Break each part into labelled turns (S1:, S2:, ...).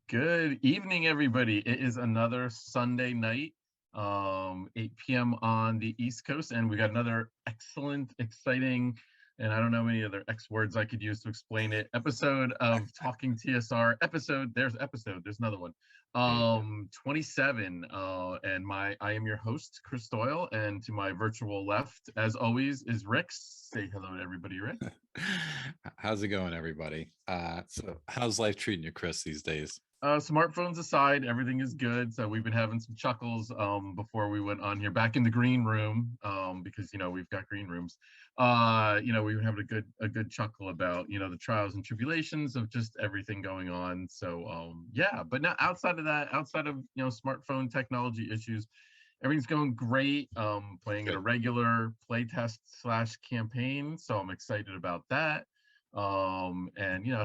S1: Good evening, everybody. It is another Sunday night, 8 p.m. on the East Coast, and we got another excellent, exciting, and I don't know any other X words I could use to explain it, episode of Talking TSR. There's another one.
S2: There you
S1: 27. And I am your host, Chris Doyle, and to my virtual left, as always, is Rick. Say hello to everybody, Rick.
S2: go. How's it going, everybody? So how's life treating you, Chris, these days?
S1: Smartphones aside, everything is good. So we've been having some chuckles before we went on here back in the green room because we've got green rooms. We were having a good chuckle about the trials and tribulations of just everything going on. So yeah, but now outside of that, outside of smartphone technology issues, everything's going great. Playing at a
S2: Good.
S1: regular playtest / campaign, so I'm excited about that. And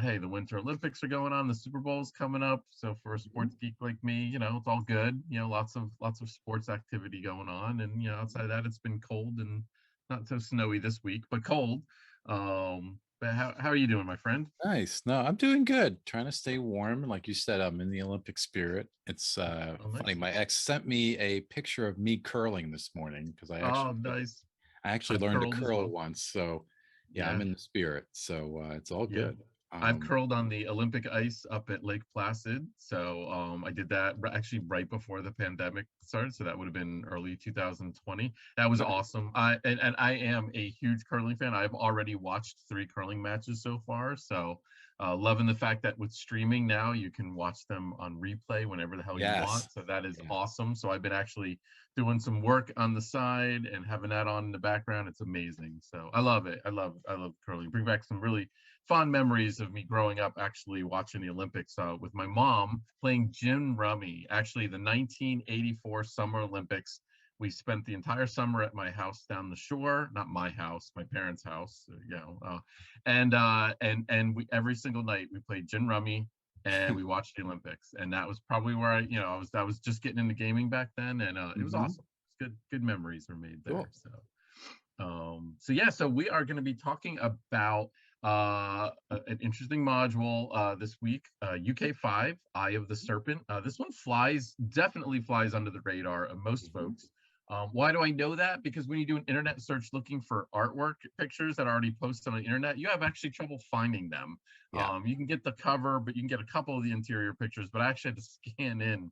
S1: hey, the Winter Olympics are going on, the Super Bowl's coming up, so for a sports geek like me, it's all good. Lots of sports activity going on, and outside of that, it's been cold and not so snowy this week, but cold. But how are you doing, my friend?
S2: Nice. No, I'm doing good. Trying to stay warm. Like you said, I'm in the Olympic spirit. It's
S1: Oh,
S2: funny.
S1: nice.
S2: My ex sent me a picture of me curling this morning because
S1: Oh, nice.
S2: I actually
S1: I've
S2: learned to
S1: curled as
S2: curl
S1: well.
S2: once. So yeah, I'm
S1: Yeah.
S2: in the spirit. So it's all
S1: Yeah.
S2: good.
S1: I've curled on the Olympic ice up at Lake Placid. So I did that actually right before the pandemic started. So that would have been early 2020. That was
S2: Nice.
S1: awesome. And I am a huge curling fan. I've already watched 3 curling matches so far. So loving the fact that with streaming now, you can watch them on replay whenever the hell you
S2: Yes.
S1: want. So that is
S2: Yeah.
S1: awesome. So I've been actually doing some work on the side and having that on in the background. It's amazing. So I love it. I love curling. Bring back some really fond memories of me growing up actually watching the Olympics with my mom playing gin rummy. Actually, the 1984 Summer Olympics. We spent the entire summer at my house down the shore, not my house, my parents' house, and we every single night we played gin rummy and we watched the Olympics, and that was probably where I was just getting into gaming back then, and it was
S2: Hmm.
S1: awesome. It's good memories were made there.
S2: Cool.
S1: So yeah, so we are going to be talking about an interesting module this week, UK5 Eye of the Serpent. This one definitely flies under the radar of most
S2: Hmm.
S1: folks. Why do I know that? Because when you do an internet search looking for artwork pictures that are already posted on the internet, you have actually trouble finding them.
S2: Yeah.
S1: You can get the cover, but you can get a couple of the interior pictures, but I actually had to scan in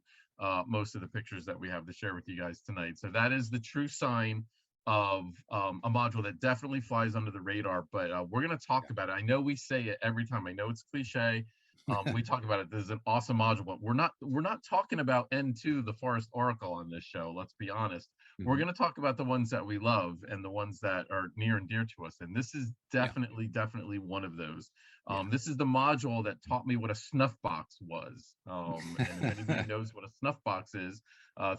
S1: most of the pictures that we have to share with you guys tonight. So that is the true sign of a module that definitely flies under the radar, but we're going to talk about it. I know we say it every time. I know it's cliche. We talk about it. This is an awesome module, but we're not talking about N2, the Forest Oracle, on this show. Let's be honest. We're
S2: Hmm.
S1: going to talk about the ones that we love and the ones that are near and dear to us. And this is
S2: Yeah.
S1: definitely one of those.
S2: Yeah.
S1: This is the module that taught me what a snuff box was. And if anybody knows what a snuff box is,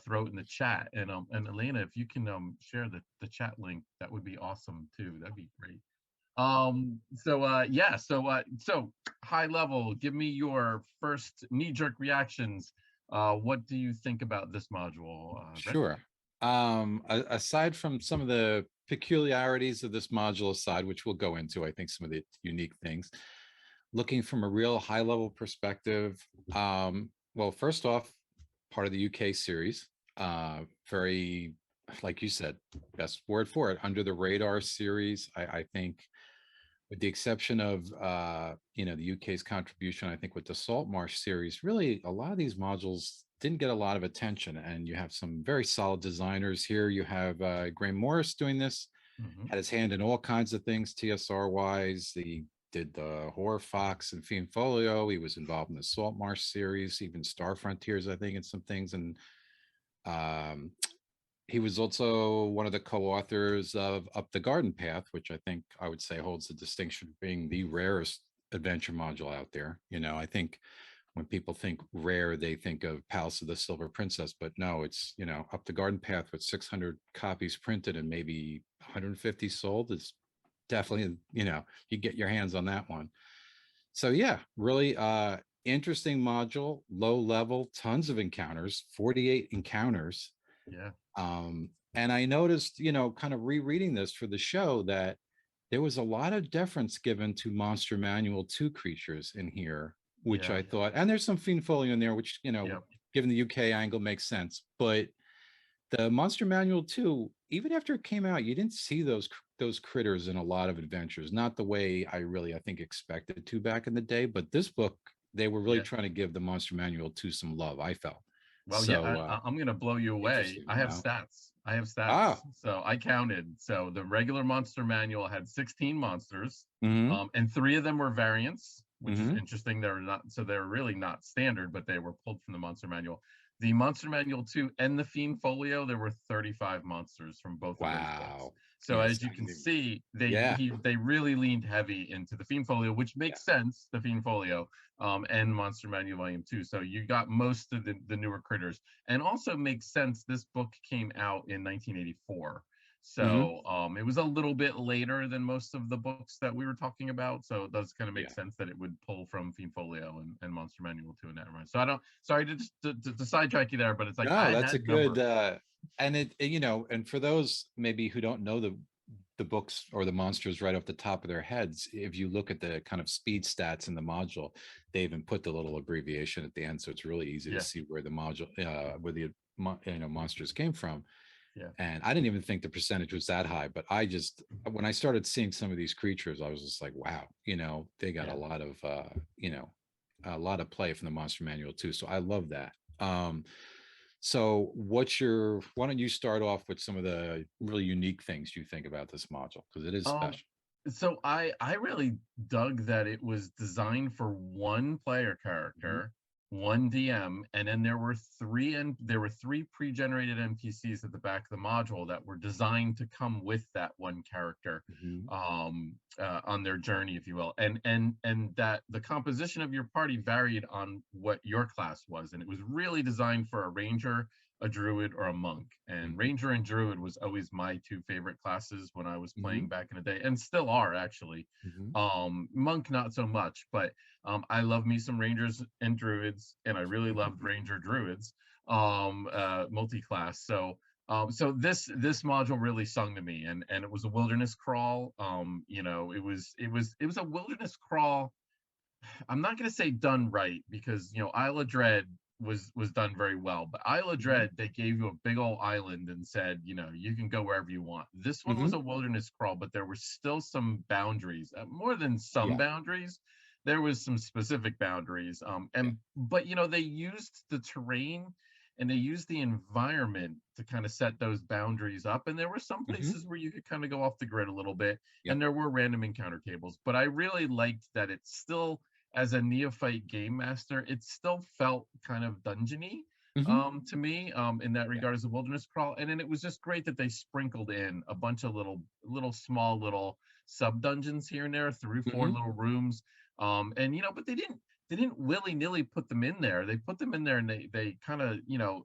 S1: throw it in the chat. And Elena, if you can share the chat link, that would be awesome too. That'd be great. So high level, give me your first knee-jerk reactions. What do you think about this module, Rick?
S2: Sure. Aside from some of the peculiarities of this module aside, which we'll go into, I think some of the unique things, looking from a real high level perspective, well, first off, part of the UK series, very, like you said, best word for it, under the radar series. I think with the exception of the UK's contribution, I think with the Saltmarsh series, really a lot of these modules didn't get a lot of attention, and you have some very solid designers here. You have Graham Morris doing this,
S1: Hmm.
S2: had his hand in all kinds of things TSR wise. He did the Horror Fox and Fiend Folio. He was involved in the Saltmarsh series, even Star Frontiers, I think, and some things. And um, he was also one of the co-authors of Up the Garden Path, which I think I would say holds the distinction of being the rarest adventure module out there. I think when people think rare, they think of Palace of the Silver Princess, but no, it's, Up the Garden Path with 600 copies printed and maybe 150 sold is definitely, you get your hands on that one. So yeah, really interesting module, low level, tons of encounters, 48 encounters.
S1: Yeah.
S2: And I noticed, kind of rereading this for the show, that there was a lot of deference given to Monster Manual 2 creatures in here which
S1: Yeah.
S2: I thought, and there's some Fiend Folio in there, which,
S1: Yep.
S2: given the UK angle makes sense. But the Monster Manual too, even after it came out, you didn't see those critters in a lot of adventures, not the way I think expected to back in the day. But this book, they were really
S1: Yeah.
S2: trying to give the Monster Manual 2 some love, I felt.
S1: Well, yeah,
S2: So
S1: I'm gonna blow you away.
S2: interesting.
S1: I have stats. I have stats.
S2: Ah.
S1: So I counted. So the regular monster manual had 16 monsters,
S2: Hmm.
S1: and 3 of them were variants, which is
S2: Hmm.
S1: interesting. They're not, so they're really not standard, but they were pulled from the monster manual. The monster manual 2 and the Fiend Folio, there were 35 monsters from both of those books.
S2: Wow.
S1: So
S2: Yes,
S1: as you
S2: I
S1: can
S2: didn't even.
S1: see,
S2: Yeah.
S1: they really leaned heavy into the Fiend Folio, which
S2: Yeah.
S1: makes sense, the Fiend Folio, and Monster Manual Volume 2. So you got most of the newer critters, and also makes sense. This book came out in 1984.
S2: Hmm.
S1: So it was a little bit later than most of the books that we were talking about. So it does kind of make
S2: Yeah.
S1: sense that it would pull from Fiend Folio and Monster Manual 2 in that regard. So I don't, sorry to sidetrack you there, but it's like
S2: No,
S1: I
S2: that's a
S1: had
S2: good
S1: number.
S2: and and for those maybe who don't know the books or the monsters right off the top of their heads, if you look at the kind of speed stats in the module, they even put the little abbreviation at the end, so it's really easy to
S1: Yeah,
S2: see where the module where the monsters came from.
S1: yeah,
S2: And I didn't even think the percentage was that high, but I just, when I started seeing some of these creatures, I was just like, wow, they got
S1: yeah.
S2: a lot of play from the monster manual too. So I love that. So why don't you start off with some of the really unique things you think about this module? Because it is
S1: Um,
S2: special.
S1: so I really dug that it was designed for one player
S2: Mhm.
S1: character, one DM, and then there were 3 pre-generated NPCs at the back of the module that were designed to come with that one character
S2: Mhm.
S1: on their journey, if you will. And that the composition of your party varied on what your class was, and it was really designed for a ranger, a druid, or a monk. And
S2: Mhm.
S1: ranger and druid was always my 2 favorite classes when I was playing
S2: Mhm.
S1: back in the day, and still are actually.
S2: Mhm.
S1: Monk not so much, but I love me some rangers and druids, and I really loved ranger druids multi-class. So this module really sung to me, and it was a wilderness crawl. It was a wilderness crawl. I'm not going to say done right, because Isle of Dread was done very well, but Isle of
S2: Mhm.
S1: Dread, they gave you a big old island and said, you can go wherever you want. This one was
S2: Mhm.
S1: a wilderness crawl, but there were still some boundaries, more than some
S2: Yeah.
S1: boundaries. There was some specific boundaries,
S2: Yeah.
S1: but they used the terrain and they used the environment to kind of set those boundaries up. And there were some
S2: Mhm.
S1: places where you could kind of go off the grid a little bit,
S2: Yep.
S1: and there were random encounter tables. But I really liked that it still, as a neophyte game master, it still felt kind of dungeony
S2: Mhm.
S1: to me, in that
S2: Yeah.
S1: regard, as a wilderness crawl. And then it was just great that they sprinkled in a bunch of little small little sub dungeons here and there through 4
S2: Mhm.
S1: little rooms. And but they didn't willy-nilly put them in there. They put them in there, and they kind of,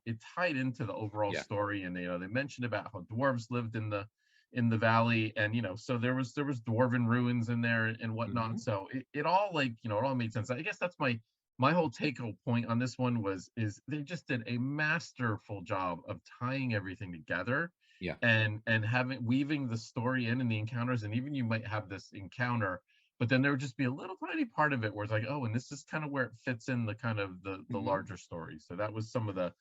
S1: it tied into the overall
S2: Yeah.
S1: story. And they mentioned about how dwarves lived in the valley, and so there was dwarven ruins in there and whatnot.
S2: Mhm.
S1: So it all, like, it all made sense. I guess that's my whole take home point on this one is they just did a masterful job of tying everything together,
S2: Yeah.
S1: and having weaving the story in and the encounters. And even you might have this encounter, but then there would just be a little tiny part of it where it's like, oh, and this is kind of where it fits in the kind of the
S2: Mhm.
S1: larger story. So that was some of the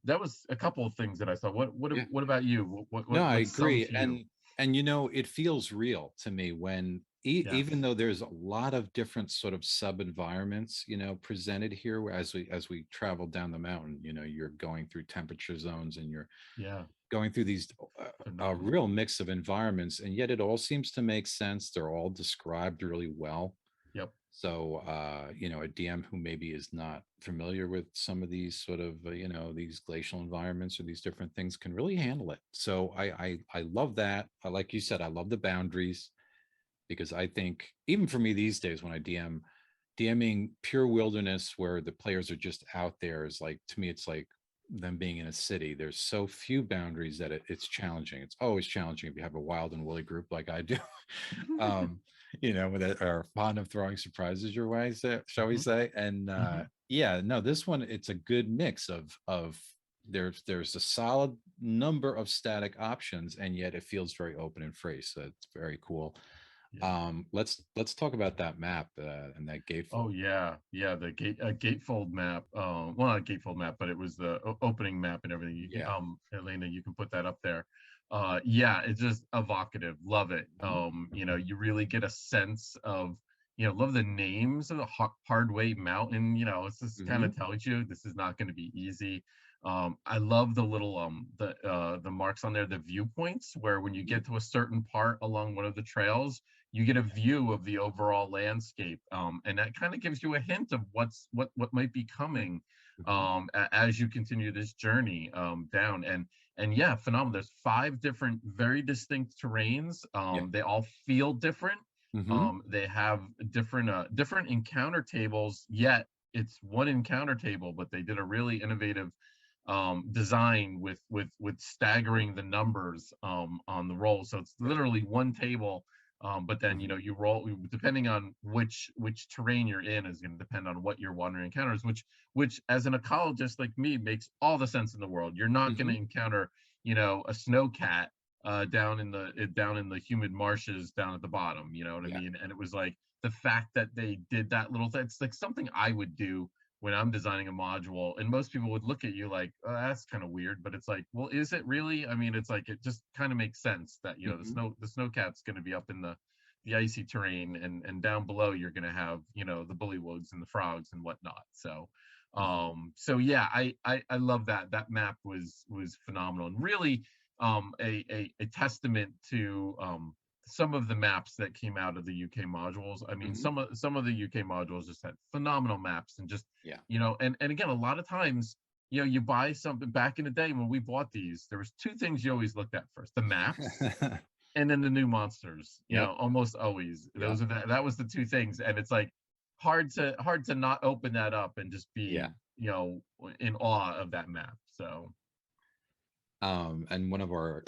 S1: that was a couple of things that I saw.
S2: Yeah.
S1: What about you?
S2: No, I
S1: what sung
S2: agree.
S1: to you?
S2: And it feels real to me when even
S1: Yes.
S2: though there's a lot of different sort of sub environments, presented here as we travel down the mountain, you're going through temperature zones and you're
S1: Yeah.
S2: going through these a
S1: Phenomenal.
S2: real mix of environments, and yet it all seems to make sense. They're all described really well.
S1: Yep.
S2: So, a DM who maybe is not familiar with some of these sort of, these glacial environments or these different things can really handle it. So I love that. Like you said, I love the boundaries, because I think even for me these days when I DMing pure wilderness where the players are just out there is like, to me, it's like them being in a city. There's so few boundaries that it's challenging. It's always challenging if you have a wild and woolly group like I do. um, that are fond of throwing surprises your way, shall we
S1: Hmm.
S2: say? And
S1: Hmm.
S2: yeah, no, this one, it's a good mix of there's a solid number of static options, and yet it feels very open and free. So it's very cool.
S1: Yeah.
S2: Let's talk about that map and that
S1: Oh
S2: gatefold.
S1: yeah, yeah. The gatefold map. Well, not gatefold map, but it was the opening map and everything. You can,
S2: Yeah.
S1: Elena, you can put that up there. Yeah, it's just evocative. Love it.
S2: Mhm.
S1: You really get a sense of, love the names of the Hardway Mountain. It's just kind
S2: Mhm.
S1: of tells you this is not going to be easy. I love the little the marks on there, the viewpoints, where when you
S2: Mhm.
S1: get to a certain part along one of the trails, you get a view of the overall landscape, and that kind of gives you a hint of what might be coming,
S2: Mhm.
S1: as you continue this journey, down. And yeah, phenomenal. There's 5 different very distinct terrains.
S2: Yeah.
S1: They all feel different.
S2: Mhm.
S1: They have different encounter tables, yet it's one encounter table, but they did a really innovative design with staggering the numbers, on the roll. So it's
S2: Yeah.
S1: literally one table, but then
S2: Mhm.
S1: you roll depending on which terrain you're in is going to depend on what your wandering encounters. Which as an ecologist like me makes all the sense in the world. You're not going to
S2: Mhm.
S1: encounter a snow cat, down in the humid marshes down at the bottom. You know what I
S2: Yeah.
S1: mean? And it was like the fact that they did that little thing. It's like something I would do when I'm designing a module, and most people would look at you like, oh, that's kind of weird, but it's like, well, is it really? I mean, it's like it just kind of makes sense that
S2: Mhm.
S1: the snowcat's going to be up in the icy terrain, and down below you're going to have the bullywugs and the frogs and whatnot. So,
S2: Mhm.
S1: yeah, I love that map was phenomenal, and really, a testament to, some of the maps that came out of the UK modules. I mean,
S2: Mhm.
S1: some of the UK modules just had phenomenal maps, and just,
S2: Yeah.
S1: and again, a lot of times, you buy something back in the day when we bought these, there was 2 things you always looked at first: the maps, and then the new monsters.
S2: Yep.
S1: Almost always
S2: Yep.
S1: those are that was the 2 things, and it's like hard to not open that up and just
S2: Yeah.
S1: be, in awe of that map. So
S2: And one of our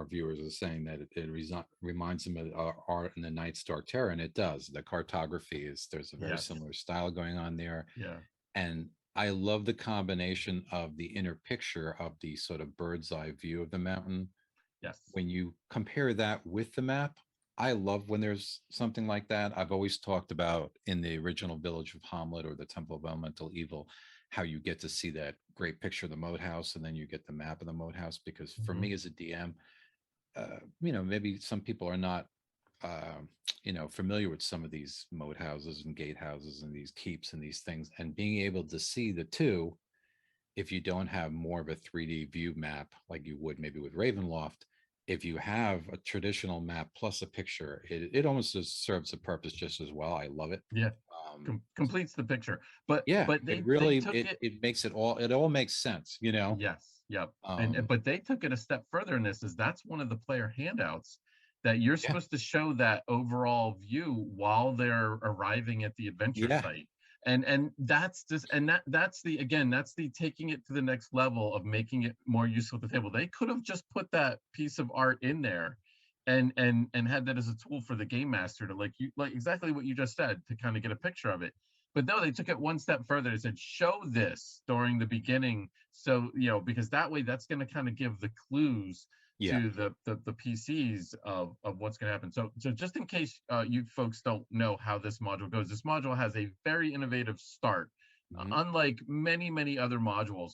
S2: viewers is saying that reminds them of art in the Night Star Terror, and it does. The cartography there's a very
S1: yes,
S2: similar style going on there.
S1: yeah,
S2: And I love the combination of the inner picture of the sort of bird's eye view of the mountain.
S1: yes,
S2: When you compare that with the map, I love when there's something like that. I've always talked about in the original Village of Hamlet or the Temple of Elemental Evil, how you get to see that great picture of the moat house and then you get the map of the moat house. Because for
S1: hmm
S2: me as a DM, maybe some people are not, uh, familiar with some of these moat houses and gate houses and these keeps and these things, and being able to see the two, if you don't have more of a 3D view map like you would maybe with Ravenloft, if you have a traditional map plus a picture, it almost just serves the purpose just as well. I love it.
S1: yeah,
S2: Um,
S1: completes the picture. but
S2: yeah,
S1: but
S2: it
S1: they
S2: really
S1: took it.
S2: it makes it all makes sense.
S1: Yes, yep. And
S2: Um,
S1: but they took it a step further in this, is that's one of the player handouts, that you're
S2: yeah,
S1: supposed to show that overall view while they're arriving at the adventure
S2: yeah,
S1: site. And that's just, and that's the, again, that's the taking it to the next level of making it more useful at the table. They could have just put that piece of art in there, and had that as a tool for the game master to, like exactly what you just said, to kind of get a picture of it. But no, they took it one step further. They said, show this during the beginning, so because that way, that's going to kind of give the clues
S2: yeah.
S1: to the PCs of what's going to happen. So just in case, you folks don't know how this module goes, this module has a very innovative start.
S2: Mhm.
S1: Unlike many other modules,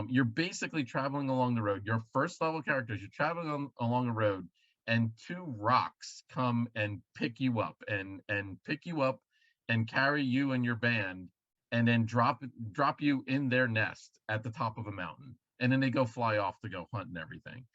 S1: you're basically traveling along the road. Your first level characters, you're traveling along a road, and 2 rocks come and pick you up and carry you and your band, and then drop you in their nest at the top of a mountain, and then they go fly off to go hunt and everything.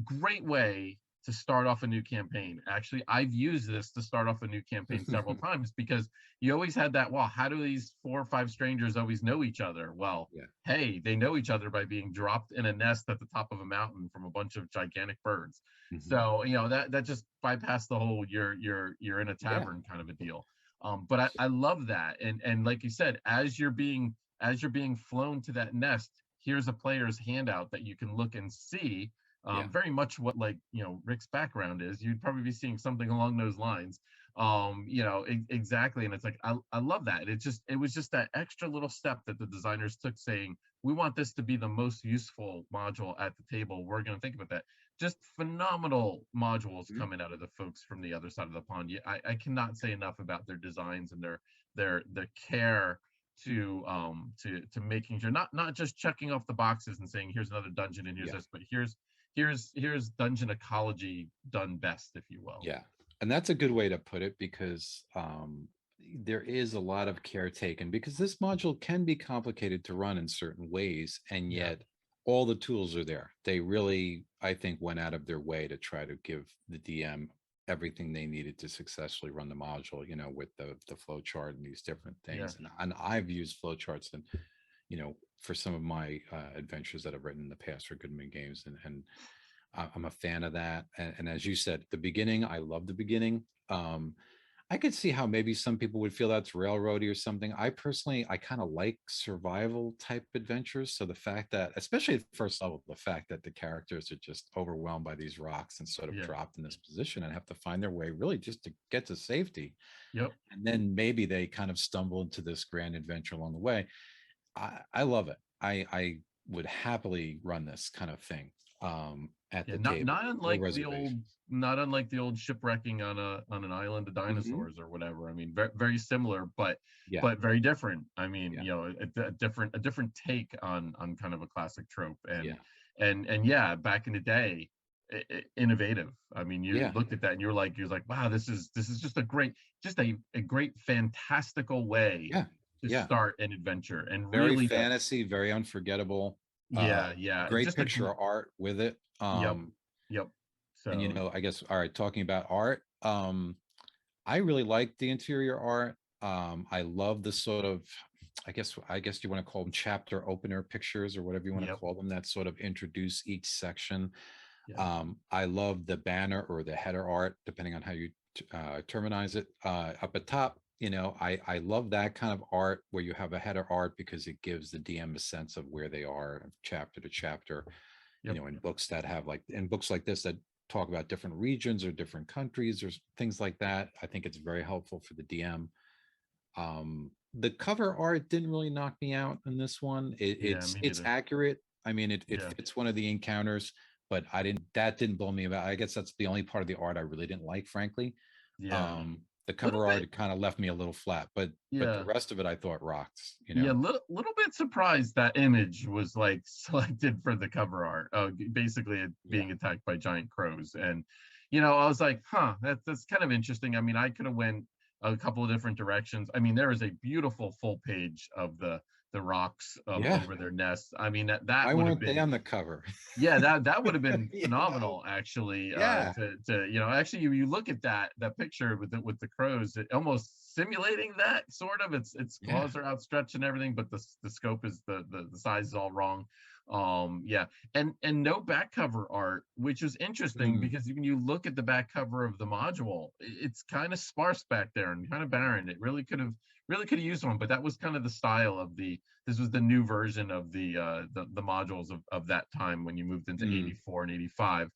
S1: Great way to start off a new campaign. Actually, I've used this to start off a new campaign several times, because you always had that, well, how do these 4 or 5 strangers always know each other? Well,
S2: Yeah.
S1: hey, they know each other by being dropped in a nest at the top of a mountain from a bunch of gigantic birds.
S2: Mhm.
S1: So that just bypassed the whole you're in a
S2: Yeah.
S1: tavern kind of a deal. But I love that, and like you said, as you're being flown to that nest, here's a player's handout that you can look and see,
S2: Yeah.
S1: very much what, like, Rick's background is. You'd probably be seeing something along those lines. You know, exactly. And it's like, I love that. It was just that extra little step that the designers took, saying, we want this to be the most useful module at the table. We're going to think about that. Just phenomenal modules
S2: Mhm.
S1: coming out of the folks from the other side of the pond. I cannot say enough about their designs and their care to making sure, not just checking off the boxes and saying, here's another dungeon and here's
S2: Yeah.
S1: this, but here's dungeon ecology done best, if you will.
S2: Yeah. And that's a good way to put it, because there is a lot of care taken, because this module can be complicated to run in certain ways, and
S1: Yeah,
S2: yet all the tools are there. They really, I think, went out of their way to try to give the DM everything they needed to successfully run the module, you know, with the flow chart and these different
S1: yeah,
S2: things. And I've used flow charts, and you know, for some of my adventures that I've written in the past for Goodman games, and I'm a fan of that. And as you said, the beginning, I love the beginning. I could see how maybe some people would feel that's railroady or something. I personally, I kind of like survival type adventures. So the fact that, especially at first level, the fact that the characters are just overwhelmed by these rocks and sort of
S1: yeah,
S2: dropped in this position and have to find their way really just to get to safety.
S1: yep,
S2: And then maybe they kind of stumble into this grand adventure along the way. I love it. I would happily run this kind of thing at
S1: yeah.
S2: the
S1: Not
S2: table
S1: not
S2: with no
S1: unlike the old,
S2: reservations.
S1: not unlike the old shipwrecking on an island of
S2: Hmm.
S1: dinosaurs or whatever. I mean, very similar,
S2: Yeah,
S1: but very different. I mean,
S2: yeah,
S1: you know, a different take on kind of a classic trope.
S2: yeah,
S1: And yeah, back in the day, innovative. I mean, you
S2: yeah,
S1: looked at that and you're like, wow, this is just a great, just a great fantastical way
S2: yeah,
S1: to
S2: yeah.
S1: start an adventure, and
S2: Very
S1: really to,
S2: fantasy, very unforgettable.
S1: yeah,
S2: Great
S1: just a
S2: picture art with it.
S1: yep, yep.
S2: And you
S1: So
S2: know, I guess, all right, talking about art, I really like the interior art. I love the sort of, I guess you want to call them chapter opener pictures or whatever you want to
S1: yep,
S2: call them, that sort of introduce each section.
S1: yeah,
S2: I love the banner or the header art, depending on how you terminize it. Up at top, you know, I love that kind of art where you have a header art, because it gives the DM a sense of where they are chapter to chapter. You
S1: yep,
S2: know, in books that have like, in books like this that talk about different regions or different countries or things like that, I think it's very helpful for the DM. The cover art didn't really knock me out in this one.
S1: yeah. Me
S2: It's
S1: neither.
S2: accurate. I mean, it
S1: Yeah,
S2: fits one of the encounters, but that didn't blow me about. I guess that's the only part of the art I really didn't like, frankly.
S1: yeah.
S2: The
S1: Little
S2: cover
S1: bit,
S2: art kind of left me a little flat, but the
S1: yeah.
S2: rest of it I thought rocked, you
S1: Yeah,
S2: know.
S1: little bit surprised that image was like selected for the cover art. Basically it
S2: Yeah.
S1: being attacked by giant crows, and you know, I was like, huh, that's kind of interesting. I mean, I could have went a couple of different directions. I mean, there is a beautiful full page of the rocks
S2: Yeah.
S1: over their nests. I mean, that
S2: Why
S1: would have
S2: weren't they
S1: been,
S2: on the cover?
S1: yeah, that would have been
S2: You know?
S1: phenomenal, actually.
S2: Yeah.
S1: To you know, actually, you look at that picture with the crows, it almost simulating that sort of. Its
S2: Yeah.
S1: claws are outstretched and everything, but the scope is the size is all wrong. Yeah, and no back cover art, which is interesting
S2: Mm,
S1: because when you look at the back cover of the module, it's kind of sparse back there and kind of barren. It really could have used one, but that was kind of the style of the, this was the new version of the modules of that time when you moved into
S2: mm,
S1: 84 and 85.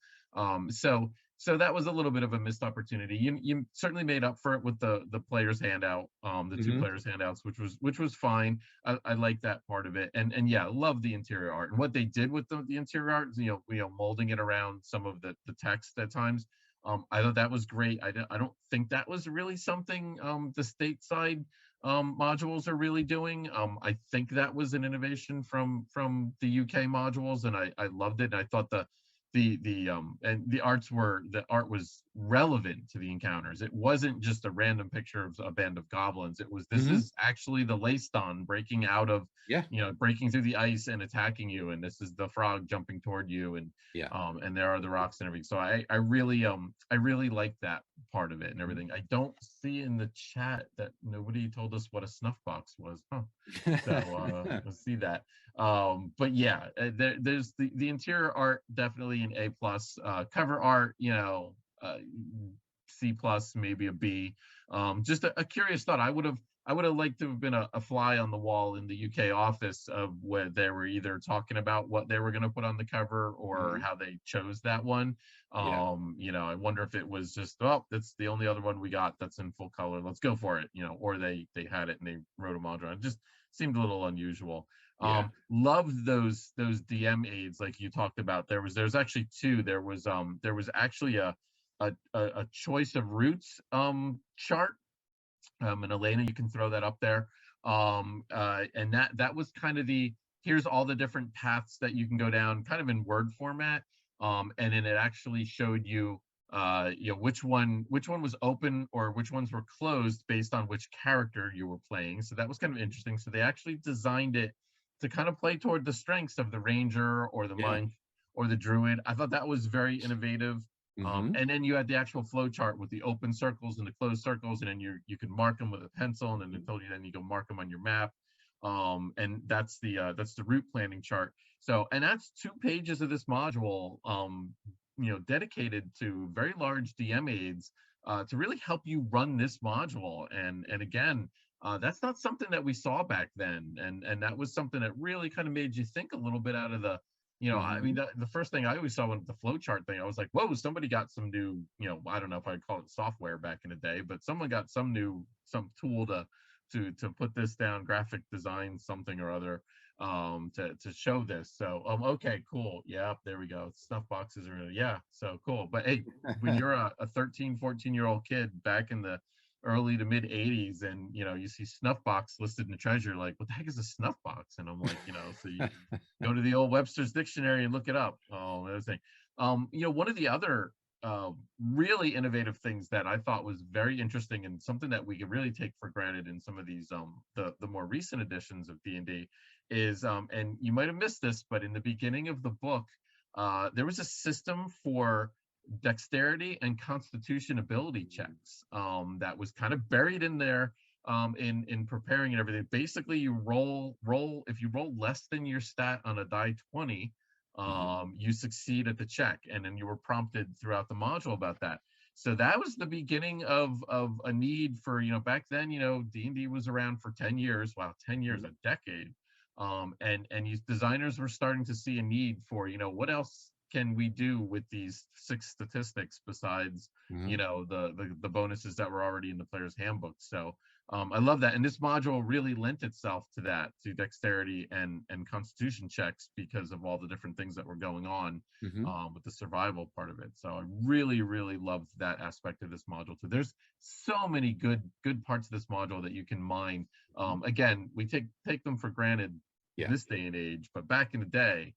S1: So that was a little bit of a missed opportunity. You certainly made up for it with the players handout, the two
S2: mhm.
S1: players handouts, which was fine. I like that part of it, and yeah, love the interior art and what they did with the interior art. You know, molding it around some of the text at times. I thought that was great. I don't think that was really something the stateside modules are really doing. I think that was an innovation from the UK modules, and I loved it. And I thought the art was relevant to the encounters. It wasn't just a random picture of a band of goblins. This
S2: Mhm.
S1: is actually the Layston breaking out of,
S2: Yeah.
S1: you know, breaking through the ice and attacking you, and this is the frog jumping toward you,
S2: Yeah.
S1: and there are the rocks and everything. So I really like that part of it and
S2: Mhm.
S1: everything. I don't see in the chat that nobody told us what a snuff box was. Huh. So let's see that. But yeah, there's the interior art definitely an A plus. Cover art, you know, C plus, maybe a B. Just a curious thought. I would have liked to have been a fly on the wall in the UK office of where they were either talking about what they were going to put on the cover or
S2: Mhm.
S1: how they chose that one.
S2: Yeah.
S1: I wonder if it was just, oh, that's the only other one we got that's in full color. Let's go for it, or they had it and they wrote a module. It just seemed a little unusual.
S2: Yeah.
S1: Loved those DM aids like you talked about. There's actually two. There was actually a choice of routes chart, and Elena, you can throw that up there. And that was kind of here's all the different paths that you can go down, kind of in Word format. And then it actually showed you, which one was open or which ones were closed based on which character you were playing. So that was kind of interesting. So they actually designed it to kind of play toward the strengths of the ranger or the
S2: Yeah.
S1: monk or the druid. I thought that was very innovative.
S2: Hmm.
S1: And then you had the actual flow chart with the open circles and the closed circles, and then you can mark them with a pencil, and then it told you then you go mark them on your map. And that's the route planning chart. So, and that's 2 pages of this module, dedicated to very large DM aids, to really help you run this module. And again, that's not something that we saw back then, and that was something that really kind of made you think a little bit out of I mean,
S2: Hmm.
S1: the first thing I always saw with the flowchart thing, I was like, whoa, somebody got some new, I don't know if I'd call it software back in the day, but someone got some tool to put this down, graphic design, something or other, to show this. So, okay, cool. Yeah, there we go. Snuff boxes are, yeah, so cool. But hey, when you're a 13, 14-year-old kid back in the early to mid 80s, and you see snuff box listed in the treasure, like, what the heck is a snuff box? And I'm like, so you go to the old Webster's dictionary and look it up. Oh, that thing. One of the other really innovative things that I thought was very interesting and something that we could really take for granted in some of these the more recent editions of D&D is, and you might have missed this, but in the beginning of the book, there was a system for dexterity and constitution ability checks, that was kind of buried in there, in preparing and everything. Basically, you roll if you roll less than your stat on a die 20,
S2: Hmm.
S1: you succeed at the check, and then you were prompted throughout the module about that. So that was the beginning of a need for, back then, D&D was around for 10 years. Wow, 10 years, a decade. And these designers were starting to see a need for, what else can we do with these 6 statistics besides,
S2: Hmm.
S1: the bonuses that were already in the player's handbook. So, I love that, and this module really lent itself to that, to dexterity and constitution checks, because of all the different things that were going on,
S2: Hmm.
S1: with the survival part of it. So I really, really loved that aspect of this module too. There's so many good parts of this module that you can mine. Again, we take them for granted in
S2: Yeah.
S1: this day and age, but back in the day,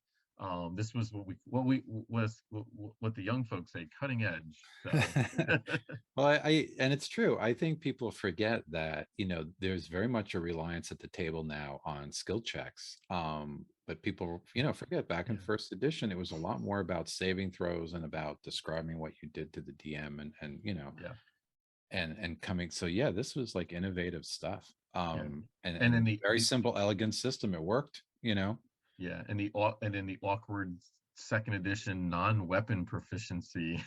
S1: this was what the young folks say, cutting edge. So
S2: Well, and it's true. I think people forget that, there's very much a reliance at the table now on skill checks. But people, forget back in
S1: yeah,
S2: first edition, it was a lot more about saving throws and about describing what you did to the DM and
S1: yeah,
S2: and coming. So yeah, this was like innovative stuff.
S1: yeah. And then
S2: And very simple, elegant system. It worked.
S1: yeah, and then the awkward second edition non-weapon proficiency.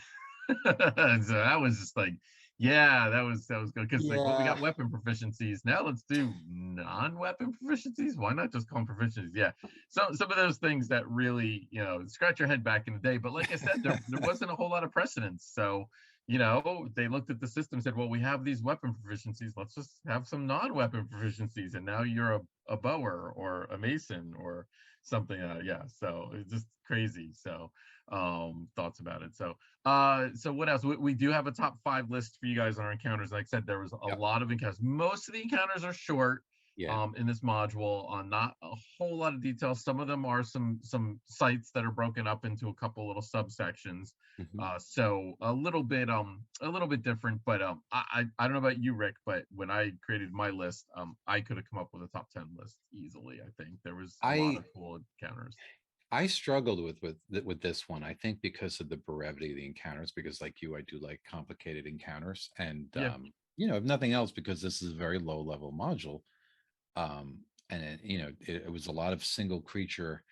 S1: So that was just like, yeah, that was good, because like, well, we
S2: Yeah.
S1: got weapon proficiencies, now let's do non-weapon proficiencies. Why not just call them proficiencies? Yeah, so some of those things that really, scratch your head back in the day. But like I said, there wasn't a whole lot of precedence. So, they looked at the system and said, well, we have these weapon proficiencies, let's just have some non-weapon proficiencies, and now you're a bower or a mason or something. Yeah, so it's just crazy. So, thoughts about it. So what else? We do have a top 5 list for you guys on our encounters. Like I said, there was a
S2: Yep.
S1: lot of encounters. Most of the encounters are short,
S2: Yeah.
S1: in this module, on not a whole lot of details. Some of them are some sites that are broken up into a couple little subsections.
S2: Mhm.
S1: So a little bit different. But I don't know about you, Rick, but when I created my list, I could have come up with a top 10 list easily. I think there was a lot
S2: I
S1: of cool encounters.
S2: I struggled with this one. I think because of the brevity of the encounters, because like you, I do like complicated encounters, and
S1: Yeah,
S2: if nothing else, because this is a very low level module, and it was a lot of single creature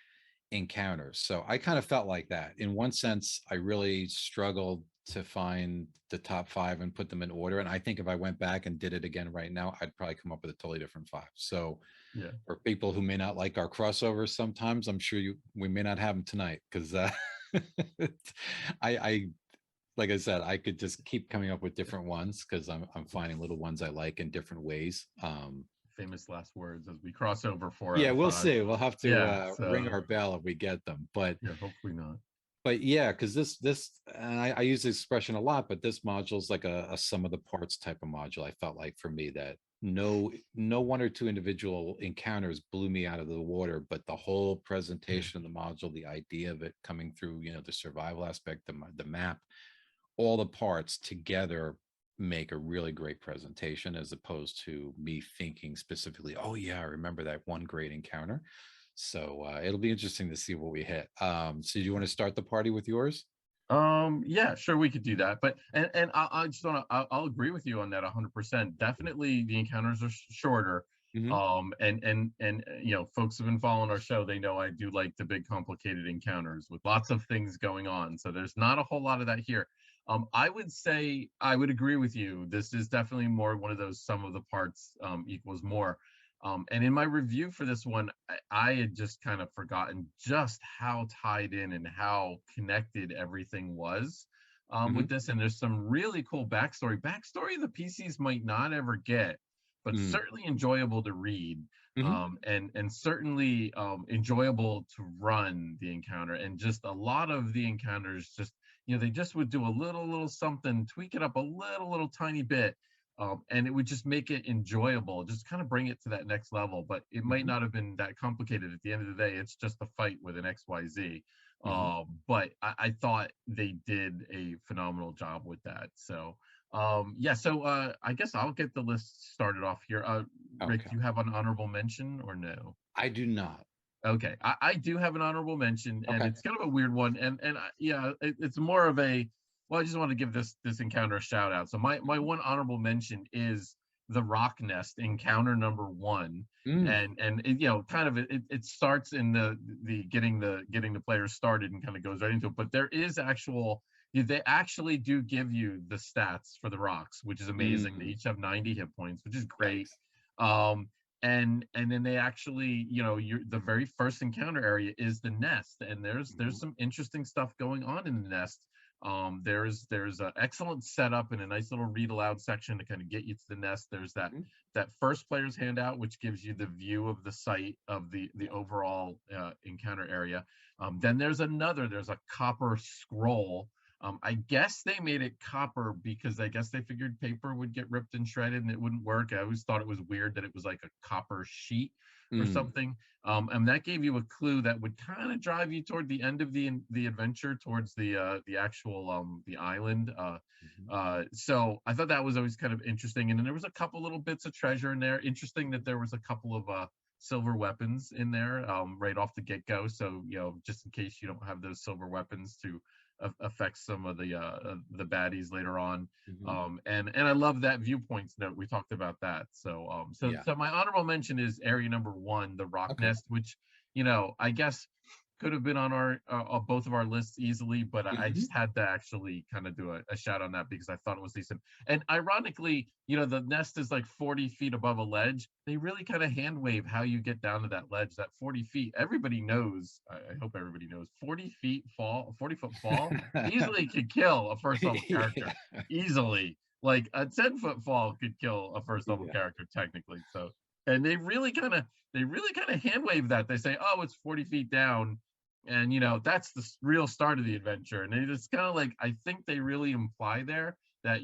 S2: encounters. So I kind of felt like that. In one sense, I really struggled to find the top 5 and put them in order. And I think if I went back and did it again right now, I'd probably come up with a totally different 5. So
S1: Yeah.
S2: for people who may not like our crossovers sometimes, I'm sure we may not have them tonight, because I like I said, I could just keep coming up with different ones, because I'm finding little ones I like in different ways.
S1: Famous last words as we cross over 4 out
S2: Yeah,
S1: of
S2: we'll
S1: 5.
S2: see. We'll have to
S1: Yeah.
S2: ring
S1: So
S2: our bell if we get them.
S1: yeah, hopefully not.
S2: But yeah, because this and I use this expression a lot, but this module is like a sum of the parts type of module. I felt like, for me, that no one or two individual encounters blew me out of the water, but the whole
S1: Yeah.
S2: presentation of the module, the idea of it coming through, the survival aspect, the map, all the parts together make a really great presentation, as opposed to me thinking specifically, oh yeah, I remember that one great encounter. So it'll be interesting to see what we hit. So do you want to start the party with yours?
S1: Yeah, sure, we could do that. But and I just want to, I'll agree with you on that 100%. Definitely the encounters are shorter.
S2: Hmm.
S1: Folks have been following our show, they know I do like the big complicated encounters with lots of things going on, so there's not a whole lot of that here. I would say I would agree with you. This is definitely more one of those sum of the parts equals more. And in my review for this one, I had just kind of forgotten just how tied in and how connected everything was with
S2: Hmm.
S1: this. And there's some really cool backstory the PCs might not ever get, but
S2: Mm.
S1: certainly enjoyable to read,
S2: Hmm.
S1: and certainly enjoyable to run the encounter. And just a lot of the encounters, just they just would do a little something, tweak it up a little tiny bit, and it would just make it enjoyable, just kind of bring it to that next level. But it might
S2: Hmm.
S1: not have been that complicated. At the end of the day, it's just a fight with an XYZ.
S2: Hmm.
S1: But I thought they did a phenomenal job with that. So yeah, so I guess I'll get the list started off here. Rick,
S2: Okay.
S1: do you have an honorable mention or no?
S2: I do not.
S1: Okay, I do have an honorable mention, and
S2: Okay.
S1: it's kind of a weird one, yeah, it's more of a, well, I just want to give this encounter a shout out. So my one honorable mention is the Rock Nest encounter number 1,
S2: Mm.
S1: and kind of it starts in the getting the players started and kind of goes right into it. But there is they actually do give you the stats for the rocks, which is amazing. They
S2: Mm.
S1: each have 90 hit points, which is great.
S2: Yikes.
S1: Um, and then they actually, the very first encounter area is the nest, and there's
S2: Mhm.
S1: some interesting stuff going on in the nest. There's an excellent setup and a nice little read aloud section to kind of get you to the nest. There's
S2: Mhm.
S1: that first player's handout, which gives you the view of the site of the
S2: Yeah.
S1: overall encounter area. Then there's a copper scroll. I guess they made it copper because I guess they figured paper would get ripped and shredded and it wouldn't work. I always thought it was weird that it was like a copper sheet or
S2: Mm.
S1: something. And that gave you a clue that would kind of drive you toward the end of the adventure, towards the actual the island.
S2: Mhm.
S1: So I thought that was always kind of interesting. And then there was a couple little bits of treasure in there. Interesting that there was a couple of silver weapons in there right off the get-go. So just in case you don't have those silver weapons to affect some of the baddies later on.
S2: Mhm.
S1: And I love that viewpoints note. We talked about that. So
S2: Yeah.
S1: so my honorable mention is area number 1, the Rock
S2: Okay.
S1: Nest, which I guess could have been on our both of our lists easily, but I
S2: Mhm.
S1: just had to actually kind of do a shout on that because I thought it was decent. And ironically, the nest is like 40 feet above a ledge. They really kind of hand wave how you get down to that ledge. That 40 feet, everybody knows. I hope everybody knows. 40 foot fall easily could kill a first level character.
S2: Yeah.
S1: Easily, like a 10-foot fall could kill a first level
S2: Yeah.
S1: character technically. So, and they really kind of hand wave that. They say, oh, it's 40 feet down, and that's the real start of the adventure. And it's kind of like, I think they really imply there that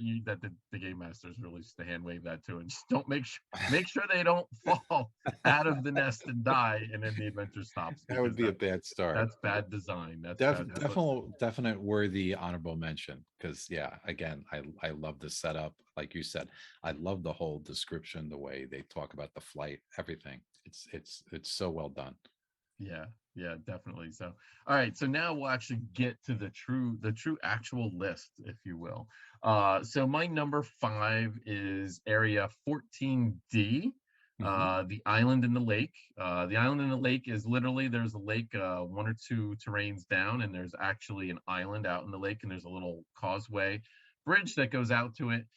S1: the game masters really just to hand wave that too, and just don't make sure they don't fall out of the nest and die, and then the adventure stops,
S2: That would
S1: because
S2: be a bad start.
S1: that's bad design. That's bad.
S2: Definite worthy honorable mention, because yeah, again, I love the setup. Like you said, I love the whole description, the way they talk about the flight, everything. It's so well done.
S1: Yeah, yeah, definitely. So, all right. So now we'll actually get to the true actual list, if you will. So my number 5 is area 14D.
S2: Mhm.
S1: The island in the lake. The island in the lake is literally, there's a lake one or two terrains down, and there's actually an island out in the lake, and there's a little causeway bridge that goes out to it.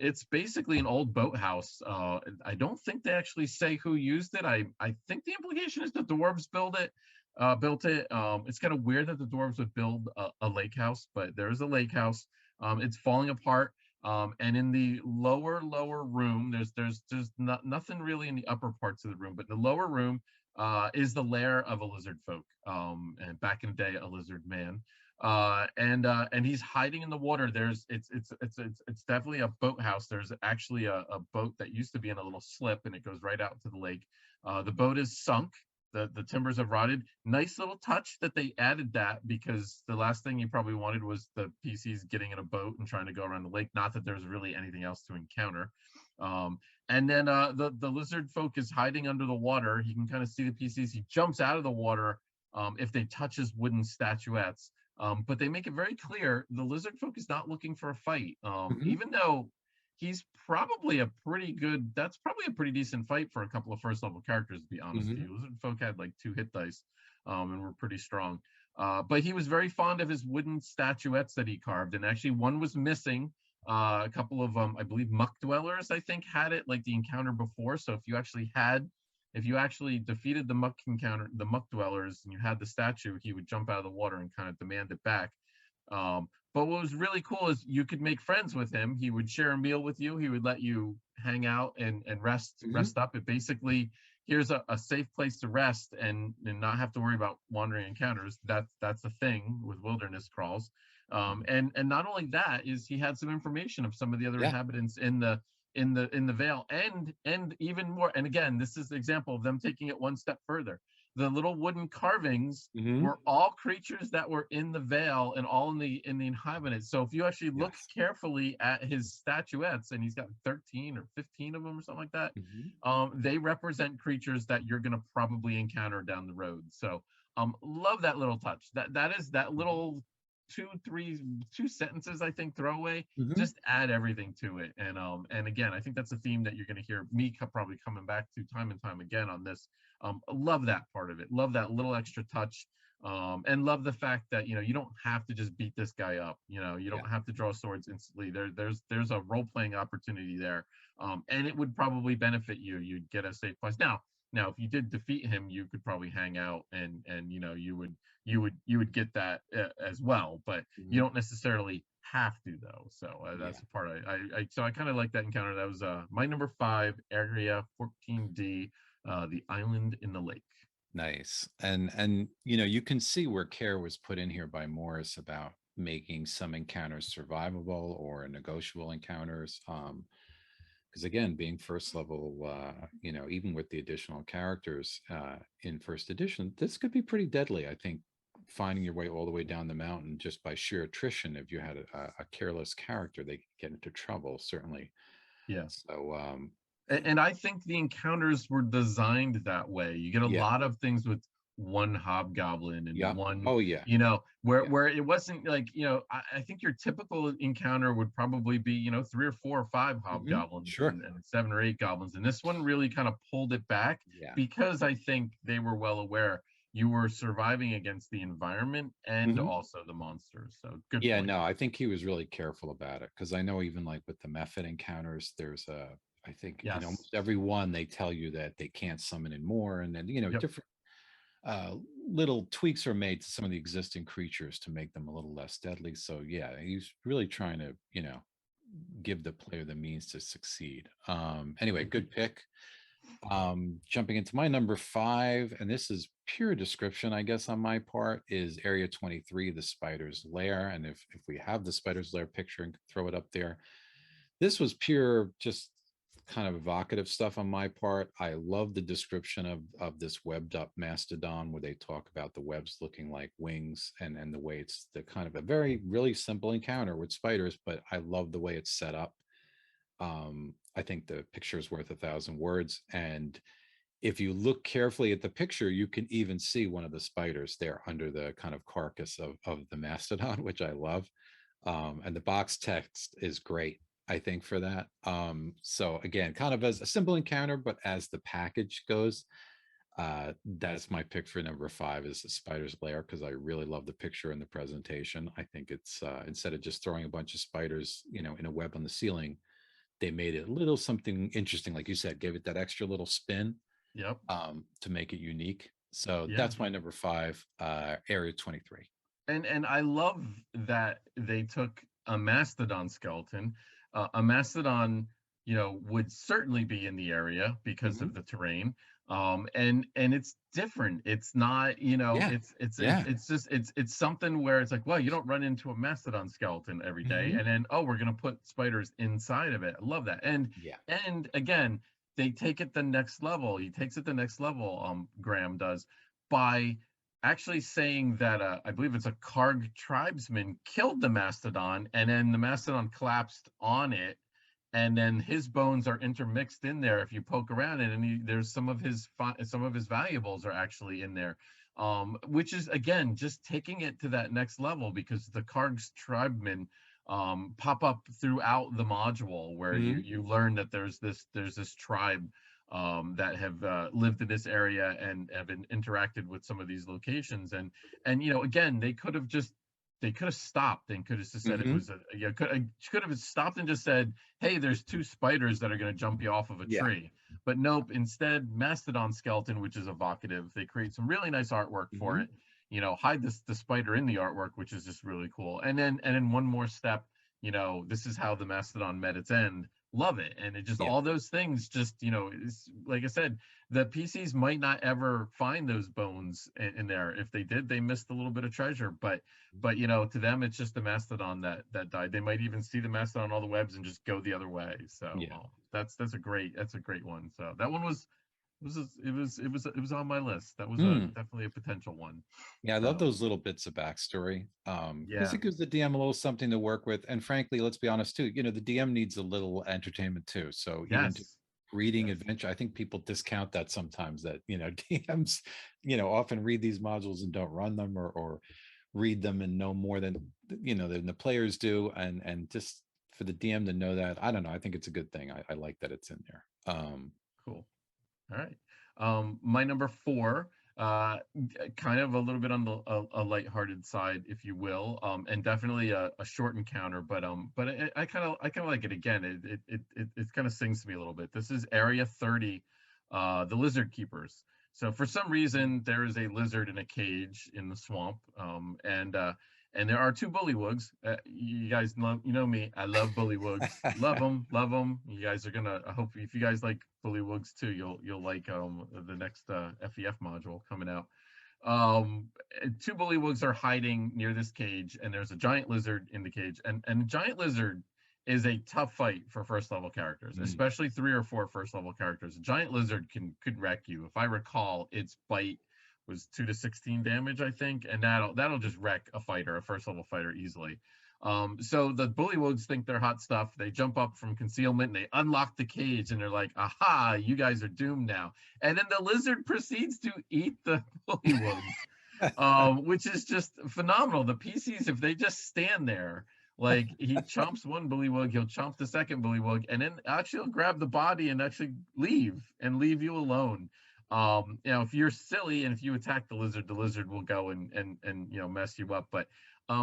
S1: It's basically an old boathouse. I don't think they actually say who used it. I think the implication is the dwarves built it. It's kind of weird that the dwarves would build a lake house, but there's a lake house. It's falling apart. And in the lower room, there's nothing really in the upper parts of the room, but in the lower room is the lair of a lizard folk. And back in the day, a lizard man. And he's hiding in the water. It's definitely a boathouse. There's actually a boat that used to be in a little slip, and it goes right out to the lake. The boat is sunk. The timbers have rotted. Nice little touch that they added that, because the last thing you probably wanted was the PCs getting in a boat and trying to go around the lake. Not that there's really anything else to encounter. And then the lizard folk is hiding under the water. He can kind of see the PCs. He jumps out of the water if they touch his wooden statuettes. But they make it very clear the lizard folk is not looking for a fight,
S2: Mhm.
S1: even though he's probably that's probably a pretty decent fight for a couple of first level characters, to be honest with
S2: Mhm.
S1: you. Lizard folk had like 2 hit dice, and were pretty strong. But he was very fond of his wooden statuettes that he carved, and actually one was missing. A couple of I believe muck dwellers, I think, had it like the encounter before. So if you actually defeated the muck dwellers, and you had the statue, he would jump out of the water and kind of demand it back. But what was really cool is you could make friends with him. He would share a meal with you. He would let you hang out and
S2: Mhm.
S1: rest up. It basically, here's a safe place to rest and not have to worry about wandering encounters. That's the thing with wilderness crawls.
S2: Mhm.
S1: And not only that, is he had some information of some of the other
S2: Yeah.
S1: inhabitants in the Vale, and even more. And again, this is the example of them taking it one step further. The little wooden carvings
S2: Mhm.
S1: were all creatures that were in the Vale and all in the inhabitants. So if you actually look
S2: Yes.
S1: carefully at his statuettes, and he's got 13 or 15 of them or something like that,
S2: Mhm.
S1: they represent creatures that you're going to probably encounter down the road. So love that little touch. That is that
S2: Mhm.
S1: little two sentences, I think, throwaway,
S2: Mhm.
S1: just add everything to it. And again, I think that's a theme that you're going to hear me probably coming back to time and time again on this. Love that part of it. Love that little extra touch. And love the fact that you don't have to just beat this guy up. You
S2: Yeah.
S1: don't have to draw swords instantly. There's a role playing opportunity there, and it would probably benefit you. You'd get a safe place. Now, if you did defeat him, you could probably hang out, and you would get that as well. But you
S2: Mhm.
S1: don't necessarily have to, though. So that's
S2: Yeah.
S1: the part I kind of like that encounter. That was my number 5, area 14D, the island in the lake.
S2: Nice. And you can see where care was put in here by Morris about making some encounters survivable or negotiable encounters. Because again, being first level, even with the additional characters in first edition, this could be pretty deadly. I think finding your way all the way down the mountain just by sheer attrition, if you had a careless character, they could get into trouble, certainly.
S1: Yeah.
S2: So,
S1: And I think the encounters were designed that way. You get a
S2: yeah.
S1: lot of things with one hobgoblin and
S2: Yep.
S1: one,
S2: Oh, yeah.
S1: where
S2: Yeah.
S1: it wasn't like, I think your typical encounter would probably be, 3 or 4 or 5 hobgoblins
S2: Sure.
S1: and 7 or 8 goblins. And this one really kind of pulled it back,
S2: Yeah.
S1: because I think they were well aware you were surviving against the environment and
S2: Mhm.
S1: also the monsters. So good
S2: Yeah,
S1: point.
S2: no, I think he was really careful about it because I know even like with the method encounters, there's I think in
S1: Yes.
S2: almost every one they tell you that they can't summon in more, and then
S1: Yep.
S2: different little tweaks are made to some of the existing creatures to make them a little less deadly. So yeah, he's really trying to give the player the means to succeed. Anyway, good pick. Jumping into my number 5, and this is pure description, I guess, on my part, is Area 23, the Spider's Lair. And if we have the Spider's Lair picture and throw it up there, this was pure, just kind of evocative stuff on my part. I love the description of this webbed up mastodon where they talk about the webs looking like wings and the way it's the kind of a very really simple encounter with spiders, but I love the way it's set up. I think the picture is worth 1,000 words. And if you look carefully at the picture, you can even see one of the spiders there under the kind of carcass of the mastodon, which I love. And the box text is great. I think, for that. So again, kind of as a simple encounter, but as the package goes, that's my pick for number 5 is the Spider's Lair, because I really love the picture and the presentation. I think it's instead of just throwing a bunch of spiders, in a web on the ceiling, they made it a little something interesting, like you said, gave it that extra little spin
S1: Yep.
S2: to make it unique. So
S1: Yeah.
S2: that's my number 5, Area 23.
S1: And I love that they took a Mastodon skeleton. A Mastodon, would certainly be in the area because
S2: Hmm.
S1: of the terrain. And it's different. It's not,
S2: Yeah, yeah.
S1: it's something where it's like, well, you don't run into a Mastodon skeleton every day,
S2: Hmm.
S1: and then we're gonna put spiders inside of it. I love that. And
S2: Yeah.
S1: and again, they take it the next level. He takes it the next level. Graham does by actually saying that I believe it's a Karg tribesman killed the mastodon, and then the mastodon collapsed on it, and then his bones are intermixed in there. If you poke around it, and there's some of his valuables are actually in there, which is again just taking it to that next level because the Karg's tribesmen pop up throughout the module where you
S2: Hmm.
S1: you learn that there's this tribe that have lived in this area and have interacted with some of these locations. And again, they could have stopped and could have just said it
S2: Hmm.
S1: was could have stopped and just said, hey, there's two spiders that are going to jump you off of a
S2: Yeah.
S1: tree. But nope, instead Mastodon Skeleton, which is evocative, they create some really nice artwork for
S2: Hmm.
S1: it. Hide the spider in the artwork, which is just really cool. And then one more step, this is how the Mastodon met its end. Love it. And it just
S2: Yeah.
S1: all those things just, it's, like I said, the PCs might not ever find those bones in there. If they did, they missed a little bit of treasure. But to them, it's just the mastodon that died. They might even see the mastodon on all the webs and just go the other way. So
S2: Yeah.
S1: that's a great one. So that one was on my list. That was a
S2: Mm.
S1: definitely a potential one.
S2: Yeah, I love
S1: So
S2: those little bits of backstory, because
S1: yeah.
S2: it gives the DM a little something to work with. And frankly, let's be honest too, the DM needs a little entertainment too. So even just
S1: Yes.
S2: reading
S1: Yes.
S2: adventure, I think people discount that sometimes, that, DMs, often read these modules and don't run them, or read them and know more than the players do. And just for the DM to know that, I don't know, I think it's a good thing. I like that it's in there.
S1: Cool. All right. My number four, kind of a little bit on a lighthearted side, if you will, and definitely a short encounter, but I kind of like it again. It kind of sings to me a little bit. This is Area 30, the Lizard Keepers. So for some reason, there is a lizard in a cage in the swamp, and there are two bullywugs. You guys know, me. I love bullywugs. Love them, love them. You guys are gonna. I hope if you guys like bullywugs too, you'll like the next FEF module coming out. Two bullywugs are hiding near this cage, and there's a giant lizard in the cage, and the giant lizard is a tough fight for first level characters,
S2: Mm.
S1: especially 3 or 4 first level characters. A giant lizard could wreck you. If I recall, its bite was 2 to 16 damage, I think, and that'll just wreck a first level fighter easily. So the bullywugs think they're hot stuff. They jump up from concealment and they unlock the cage, and they're like, "Aha! You guys are doomed now." And then the lizard proceeds to eat the bullywugs, which is just phenomenal. The PCs, if they just stand there, like he chomps one bullywug, he'll chomp the second bullywug, and then actually he'll grab the body and actually leave you alone. If you're silly and if you attack the lizard will go and mess you up. But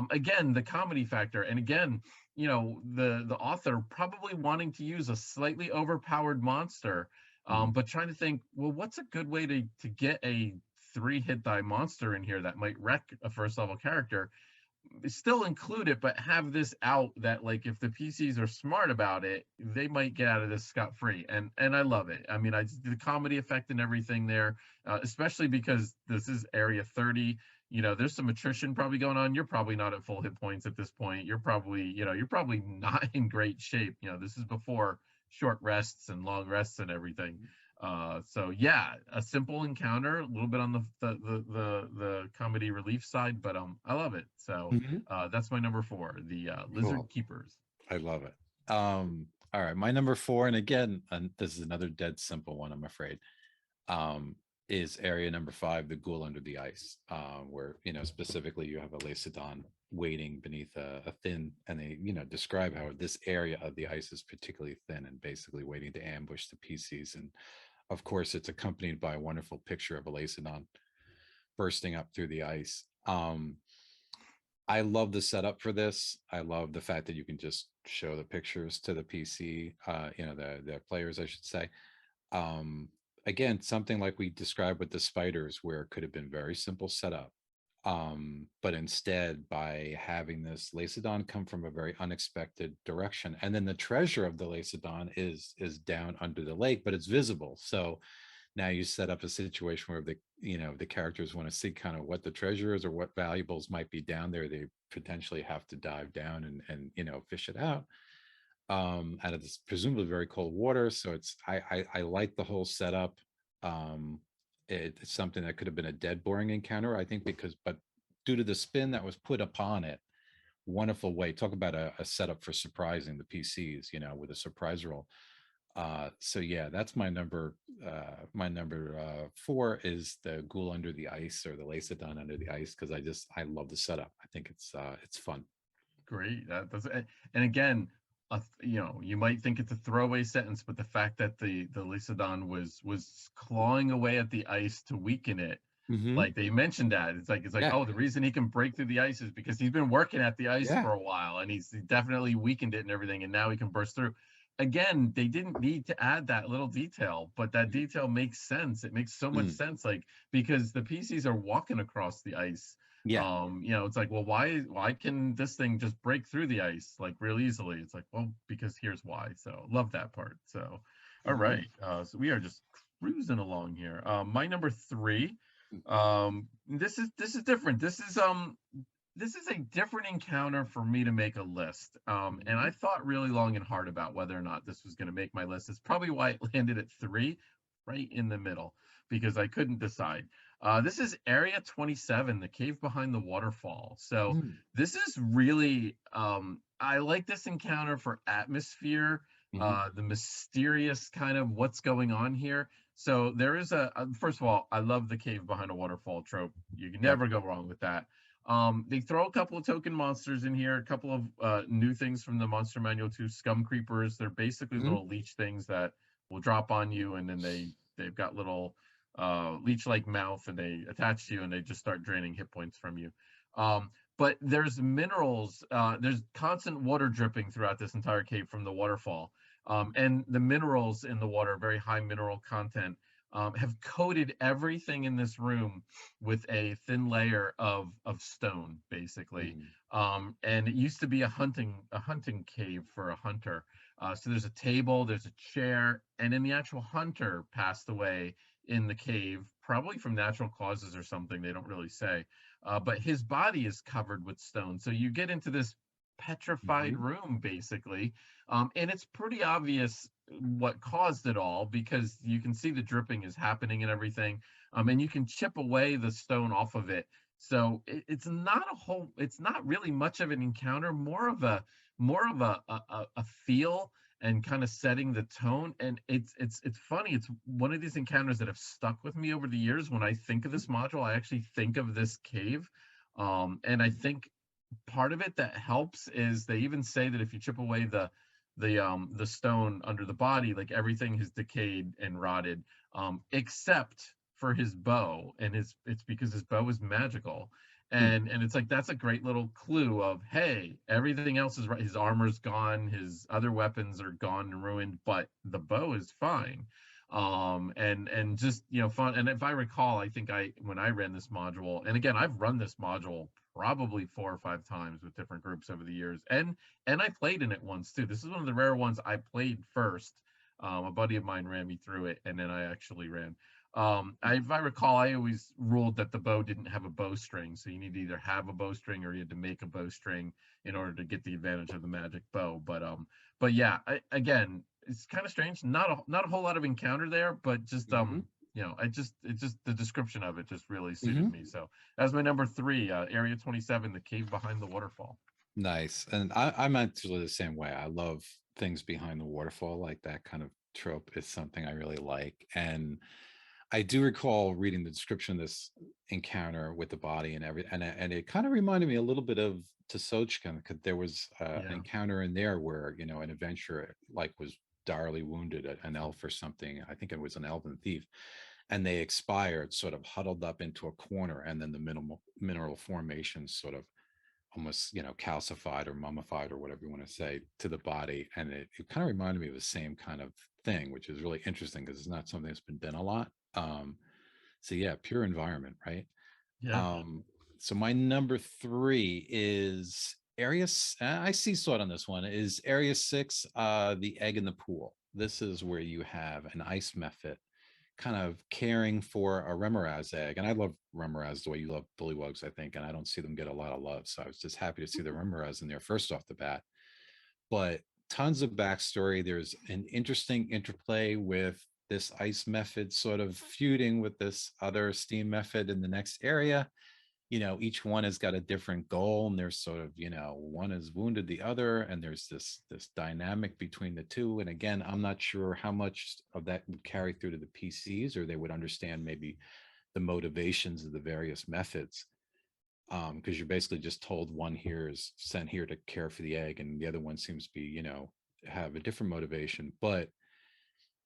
S1: again, the comedy factor, and again, the author probably wanting to use a slightly overpowered monster,
S2: Mm.
S1: but trying to think, well, what's a good way to get a 3 hit die monster in here that might wreck a first level character? Still include it, but have this out that, like, if the PCs are smart about it, they might get out of this scot free. And I love it. I mean, the comedy effect and everything there, especially because this is Area 30. There's some attrition probably going on. You're probably not at full hit points at this point. You're probably not in great shape. This is before short rests and long rests and everything. So yeah, a simple encounter, a little bit on the comedy relief side, but I love it. So
S2: Mhm.
S1: that's my number four, the Lizard
S2: Cool.
S1: Keepers.
S2: I love it. All right, my number 4, and again, and this is another dead simple one, I'm afraid. Um, is area number 5, the Ghoul Under the Ice, where, specifically you have a Lacedon waiting beneath a thin, and they, describe how this area of the ice is particularly thin and basically waiting to ambush the PCs. And of course, it's accompanied by a wonderful picture of a Lacedon bursting up through the ice. I love the setup for this. I love the fact that you can just show the pictures to the PC, the players, I should say. Um, Again, something like we described with the spiders, where it could have been very simple setup. But instead, by having this Lacedon come from a very unexpected direction, and then the treasure of the Lacedon is down under the lake, but it's visible. So now you set up a situation where the characters want to see kind of what the treasure is or what valuables might be down there. They potentially have to dive down and fish it out out of this presumably very cold water. So I like the whole setup. It's something that could have been a dead boring encounter, I think, but due to the spin that was put upon it, wonderful way. Talk about a setup for surprising the PCs, with a surprise roll. So yeah, that's my number. My number 4 is the Ghoul Under the Ice, or the Lacedon Under the Ice, because I love the setup. I think it's fun.
S1: Great. And again, you might think it's a throwaway sentence, but the fact that the Lysadon was clawing away at the ice to weaken it,
S2: Mm-hmm.
S1: like they mentioned that it's like,
S2: Yeah,
S1: oh, the reason he can break through the ice is because he's been working at the ice
S2: yeah.
S1: for a while, and he's definitely weakened it and everything, and now he can burst through. Again, they didn't need to add that little detail, but that
S2: Mhm.
S1: detail makes sense. It makes so much
S2: Mm,
S1: sense, like, because the PCs are walking across the ice.
S2: yeah.
S1: It's like, well, why can this thing just break through the ice like real easily? It's like, well, because here's why. So love that part. So all
S2: Mhm.
S1: right, so we are just cruising along here. My number 3, this is different. This is a different encounter for me to make a list. And I
S2: Mhm.
S1: thought really long and hard about whether or not this was going to make my list. It's probably why it landed at 3, right in the middle, because I couldn't decide. This is Area 27, the cave behind the waterfall. So
S2: Mm,
S1: this is really, I like this encounter for atmosphere,
S2: mhm.
S1: the mysterious kind of what's going on here. So there is first of all, I love the cave behind a waterfall trope. You can
S2: Yep.
S1: never go wrong with that. They throw a couple of token monsters in here, a couple of new things from the monster manual too. Scum Creepers. They're basically
S2: Mhm.
S1: little leech things that will drop on you, and then they've got little leech-like mouth, and they attach to you, and they just start draining hit points from you. But there's minerals. There's constant water dripping throughout this entire cave from the waterfall, and the minerals in the water, very high mineral content, have coated everything in this room with a thin layer of stone, basically.
S2: Mhm.
S1: And it used to be a hunting cave for a hunter. So there's a table, there's a chair, and then the actual hunter passed away in the cave, probably from natural causes or something. They don't really say. But his body is covered with stone. So you get into this petrified
S2: Mhm.
S1: room, basically. And it's pretty obvious what caused it all, because you can see the dripping is happening and everything, and you can chip away the stone off of it. So it's not really much of an encounter, more of a feel, and kind of setting the tone. And it's funny. It's one of these encounters that have stuck with me over the years. When I think of this module, I actually think of this cave, and I think part of it that helps is they even say that if you chip away the stone under the body, like everything has decayed and rotted, except for his bow, and it's because his bow is magical.
S2: Mm,
S1: And it's like, that's a great little clue of, hey, everything else is right. His armor's gone, his other weapons are gone and ruined, but the bow is fine. And just, fun. And if I recall, I think when I ran this module, and again, I've run this module probably 4 or 5 times with different groups over the years, and I played in it once too. This is one of the rare ones I played first. A buddy of mine ran me through it, and then I actually ran. If I recall, I always ruled that the bow didn't have a bowstring, so you need to either have a bowstring or you had to make a bowstring in order to get the advantage of the magic bow. But yeah, again, it's kind of strange. Not a whole lot of encounter there, but just
S2: mhm.
S1: it's just the description of it just really suited
S2: Mhm.
S1: me. So that's my number 3, Area 27, the cave behind the waterfall.
S2: Nice. And I'm actually the same way. I love things behind the waterfall. Like that kind of trope is something I really like. And I do recall reading the description of this encounter with the body and and it kind of reminded me a little bit of Tsochka, because there was an
S1: Yeah.
S2: encounter in there where an adventurer like was direly wounded, an elf or something. I think it was an elven thief, and they expired, sort of huddled up into a corner, and then the mineral formations sort of almost calcified or mummified or whatever you want to say to the body, and it kind of reminded me of the same kind of thing, which is really interesting because it's not something that's been done a lot. So yeah, pure environment, right?
S1: Yeah.
S2: um so my number three is I see sort on this one is area 6, the egg in the pool. This is where you have an ice mephit kind of caring for a Remoraz egg. And I love Remoraz the way you love bullywugs, I think, and I don't see them get a lot of love. So I was just happy to see the Remoraz in there first off the bat. But tons of backstory. There's an interesting interplay with this ice mephit sort of feuding with this other steam mephit in the next area. Each one has got a different goal, and there's sort of one has wounded the other, and there's this dynamic between the two. And again, I'm not sure how much of that would carry through to the PCs, or they would understand maybe the motivations of the various methods, because you're basically just told one here is sent here to care for the egg, and the other one seems to be have a different motivation. But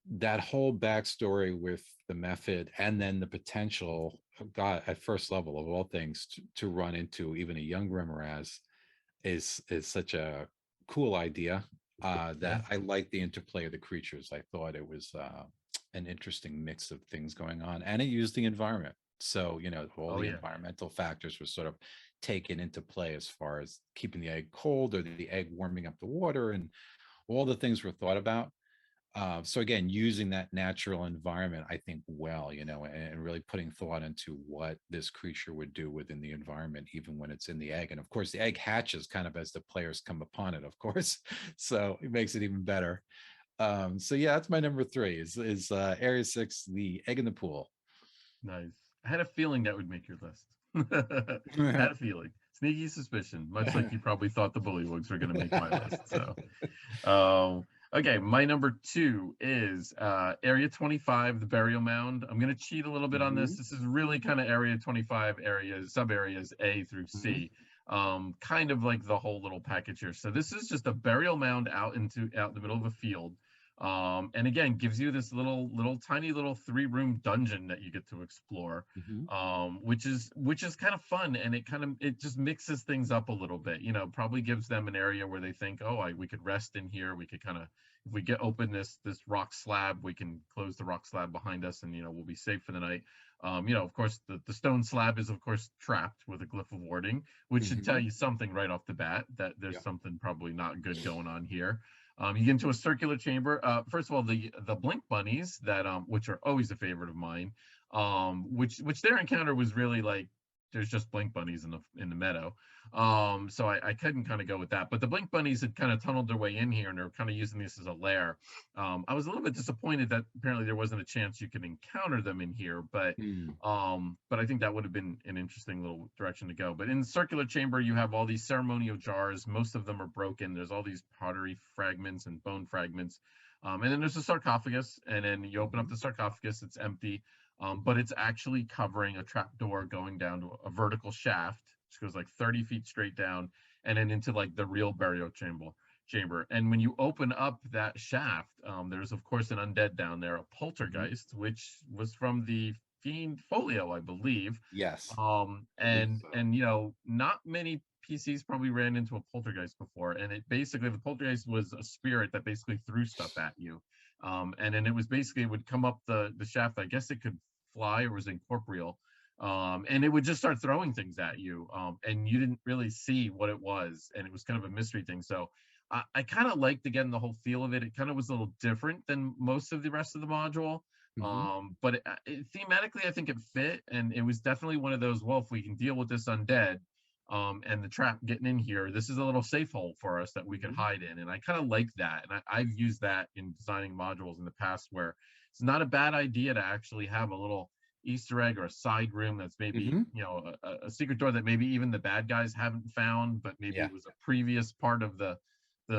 S2: that whole backstory with the method, and then the potential, God, at first level of all things, to run into even a young Remoraz is such a cool idea,
S1: Yeah.
S2: that I like the interplay of the creatures. I thought it was an interesting mix of things going on, and it used the environment. So all
S1: Oh
S2: the
S1: yeah.
S2: environmental factors were sort of taken into play, as far as keeping the egg cold or the egg warming up the water, and all the things were thought about. So again, using that natural environment, I think, well, and really putting thought into what this creature would do within the environment, even when it's in the egg. And of course, the egg hatches kind of as the players come upon it, of course. So it makes it even better. So yeah, that's my number three is area 6, the egg in the pool.
S1: Nice. I had a feeling that would make your list. Had a feeling. Sneaky suspicion, much like you probably thought the bullywugs were going to make my list. So, okay, my number 2 is Area 25, the Burial Mound. I'm going to cheat a little bit on this.
S2: Mhm,
S1: This is really kind of Area 25 areas, sub areas A through
S2: mhm,
S1: C. Kind of like the whole little package here. So this is just a burial mound out in the middle of a field. And again, gives you this little tiny little 3-room dungeon that you get to explore,
S2: mhm,
S1: which is kind of fun, and it just mixes things up a little bit. Probably gives them an area where they think, oh, we could rest in here. We could kind of, if we get open this rock slab, we can close the rock slab behind us, and we'll be safe for the night. Of course, the stone slab is of course trapped with a glyph of warding, which should tell
S2: mhm.
S1: you something right off the bat, that there's
S2: Yeah.
S1: something probably not good going on here. You get into a circular chamber. First of all, the blink bunnies that which are always a favorite of mine. Which their encounter was really like, there's just blink bunnies in the meadow. So I couldn't kind of go with that. But the blink bunnies had kind of tunneled their way in here, and they're kind of using this as a lair. I was a little bit disappointed that apparently there wasn't a chance you could encounter them in here,
S2: Mm,
S1: but I think that would have been an interesting little direction to go. But in the circular chamber, you have all these ceremonial jars. Most of them are broken. There's all these pottery fragments and bone fragments. And then there's a sarcophagus, and then you open up
S2: mhm,
S1: the sarcophagus, it's empty, but it's actually covering a trap door going down to a vertical shaft, which goes like 30 feet straight down, and then into like the real burial chamber. And when you open up that shaft, there's of course an undead down there, a
S2: mhm.
S1: poltergeist, which was from the Fiend Folio, I believe.
S2: Yes, I believe
S1: And
S2: so.
S1: not many PCs probably ran into a poltergeist before. And it basically, the poltergeist was a spirit that basically threw stuff at you. And then it was basically, it would come up the shaft. I guess it could fly or was incorporeal. And it would just start throwing things at you. And you didn't really see what it was. And it was kind of a mystery thing. So I kind of liked, again, the whole feel of it. It kind of was a little different than most of the rest of the module.
S2: Mhm,
S1: But thematically, I think it fit, and it was definitely one of those, well, if we can deal with this undead, and the trap getting in here, this is a little safe hole for us that we could
S2: mhm,
S1: hide in. And I kind of like that. And I've used that in designing modules in the past, where it's not a bad idea to actually have a little Easter egg or a side room that's maybe,
S2: mhm.
S1: a secret door that maybe even the bad guys haven't found, but maybe
S2: Yeah.
S1: it was a previous part of the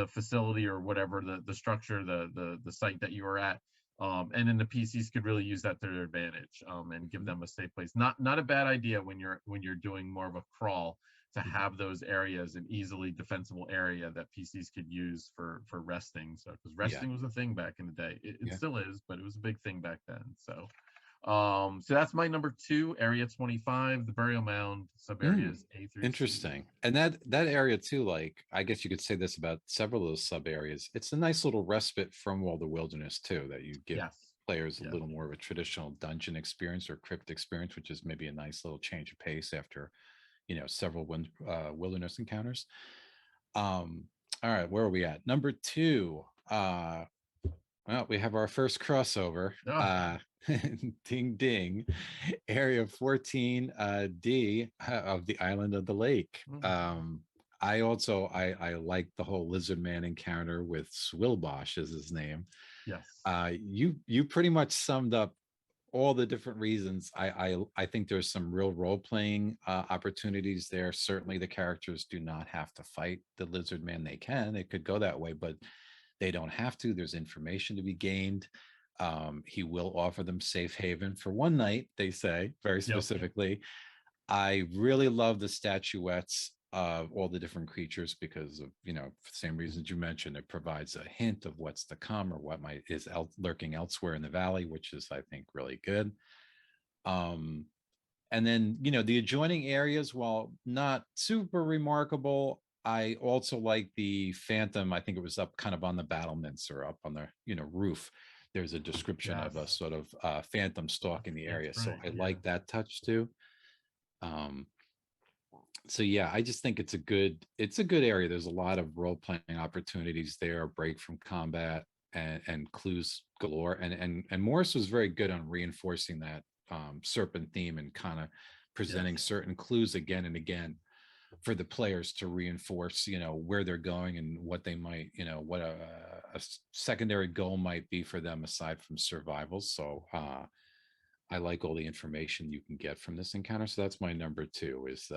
S1: facility or whatever, the structure, the site that you were at. And then the PCs could really use that to their advantage, and give them a safe place. Not a bad idea when you're doing more of a crawl, to have those areas an easily defensible area that PCs could use for resting. So because
S2: Yeah.
S1: resting was a thing back in the day, it
S2: Yeah.
S1: still is, but it was a big thing back then. So that's my number 2, Area 25, the burial mound sub areas A through C.
S2: Interesting. And that area too, like I guess you could say this about several of those sub areas. It's a nice little respite from all the wilderness too, that you give
S1: Yes.
S2: players a
S1: Yeah.
S2: little more of a traditional dungeon experience or crypt experience, which is maybe a nice little change of pace after, several wilderness encounters. All right, where are we at? Number 2. Well, we have our first crossover.
S1: Oh.
S2: Ding ding. Area 14 D of the Island of the Lake. I like the whole lizard man encounter with Swilbosh is his name.
S1: Yes.
S2: You pretty much summed up all the different reasons. I think there's some real role-playing opportunities there. Certainly the characters do not have to fight the lizard man. They can, it could go that way, but they don't have to. There's information to be gained. He will offer them safe haven for one night, they say very specifically. Yep. I really love the statuettes of all the different creatures because of, for the same reasons you mentioned. It provides a hint of what's to come or what is lurking elsewhere in the valley, which is, I think, really good. And then, the adjoining areas, while not super remarkable, I also like the Phantom. I think it was up kind of on the battlements or up on the, roof. There's a description of a sort of Phantom stalking the area. So I like that touch too. So yeah, I just think it's a good area. There's a lot of role-playing opportunities there, break from combat and clues galore. And Morris was very good on reinforcing that serpent theme and kind of presenting certain clues again and again for the players to reinforce, where they're going and what they might, what a secondary goal might be for them aside from survival. So I like all the information you can get from this encounter. So that's my number 2 is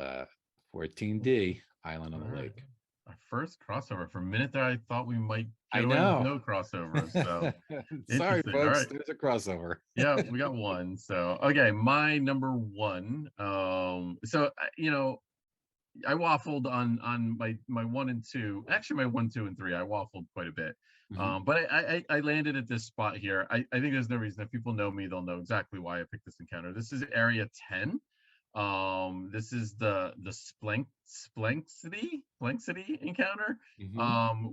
S2: 14D, Island on the Lake.
S1: Our first crossover. For a minute there, I thought we might get
S2: I
S1: away
S2: know.
S1: with no crossovers. So
S2: sorry, folks.
S1: All right.
S2: There's a crossover.
S1: Yeah, we got one. So okay, my number 1. I waffled on my 1 and 2. Actually, my 1, 2, and 3. I waffled quite a bit. But I landed at this spot here. I think there's no reason. If people know me, they'll know exactly why I picked this encounter. This is Area 10. This is the Splanksity encounter,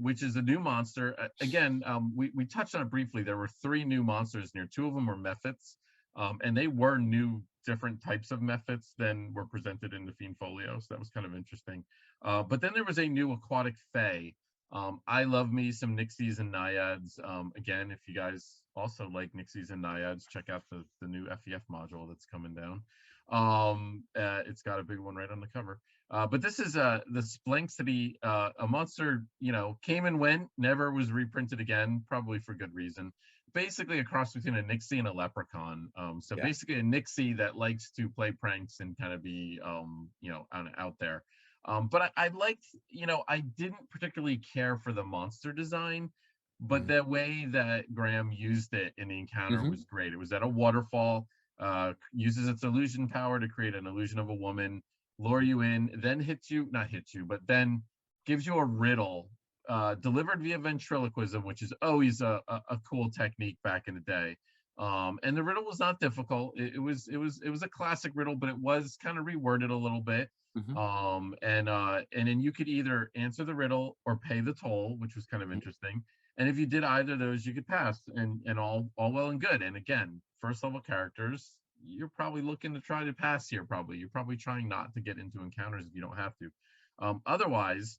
S1: which is a new monster. Again, we touched on it briefly. There were 3 new monsters in here. 2 of them were mephits, and they were new, different types of mephits than were presented in the Fiend Folio. So that was kind of interesting. But then there was a new aquatic fae. I love me some Nixies and Naiads. Again, if you guys also like Nixies and Naiads, check out the new FEF module that's coming down. It's got a big one right on the cover. But this is the Splanksity, a monster, came and went, never was reprinted again, probably for good reason. Basically a cross between a Nixie and a leprechaun. Basically a Nixie that likes to play pranks and kind of be, out there. But I liked, I didn't particularly care for the monster design, but the way that Graham used it in the encounter was great. It was at a waterfall, uses its illusion power to create an illusion of a woman, lure you in, then not hit you, but then gives you a riddle, delivered via ventriloquism, which is always a cool technique back in the day. And the riddle was not difficult. It was a classic riddle, but it was kind of reworded a little bit. And then you could either answer the riddle or pay the toll, which was kind of interesting. And if you did either of those, you could pass, and all well and good. And again, first level characters, you're probably looking to try to pass here. You're probably trying not to get into encounters if you don't have to. Otherwise,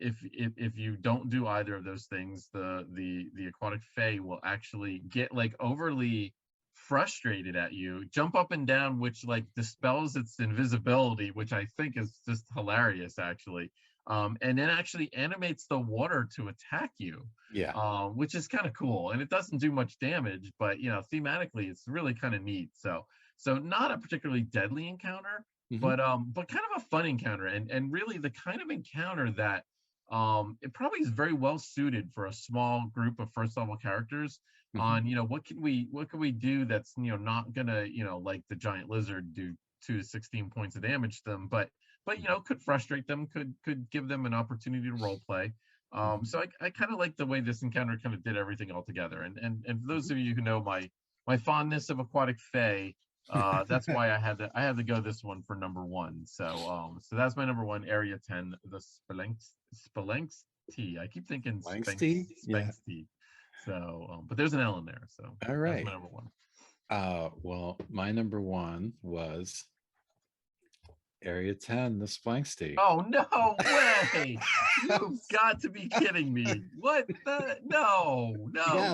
S1: if you don't do either of those things, the aquatic fae will actually get like overly frustrated at you, jump up and down, which like dispels its invisibility, which I think is just hilarious actually. And then actually animates the water to attack you, which is kind of cool. And it doesn't do much damage, but thematically it's really kind of neat. So not a particularly deadly encounter, but kind of a fun encounter, and really the kind of encounter that it probably is very well suited for a small group of first level characters. On what can we do that's not gonna like the giant lizard do 2 to 16 points of damage to them, but could frustrate them, could give them an opportunity to role play. So I kind of like the way this encounter kind of did everything all together. And for those of you who know my fondness of aquatic fae, that's why I had to go this one for number one. So that's my number one, Area 10, the Spelunks T. I keep thinking Spanx T. So but there's an L in there. So
S2: all right,
S1: that's my number one.
S2: Well, my number one was Area 10, the Spanksty.
S1: Oh, no way! You've got to be kidding me. What the? No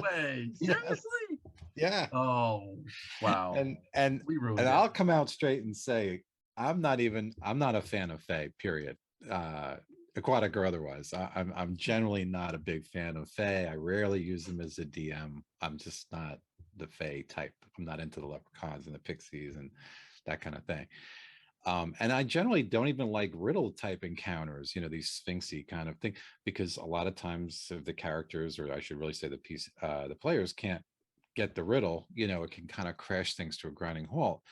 S1: way. Seriously?
S2: Yeah.
S1: Oh, wow.
S2: And I'll come out straight and say, I'm not a fan of Fae, period. Aquatic or otherwise. I'm generally not a big fan of Fae. I rarely use them as a DM. I'm just not the Fae type. I'm not into the leprechauns and the pixies and that kind of thing. And I generally don't even like riddle type encounters, these sphinxy kind of thing, because a lot of times the characters, or I should really say the players can't get the riddle, it can kind of crash things to a grinding halt.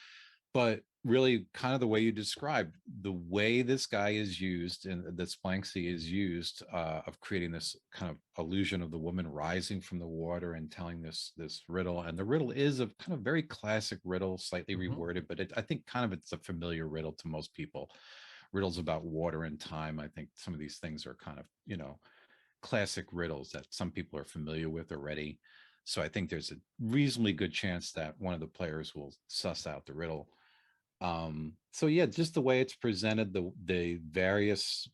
S2: But really kind of the way you described, the way this guy is used and the Splanksy is used of creating this kind of illusion of the woman rising from the water and telling this riddle. And the riddle is a kind of very classic riddle, slightly reworded, but I think kind of it's a familiar riddle to most people. Riddles about water and time. I think some of these things are kind of, classic riddles that some people are familiar with already. So I think there's a reasonably good chance that one of the players will suss out the riddle. So yeah, just the way it's presented, the various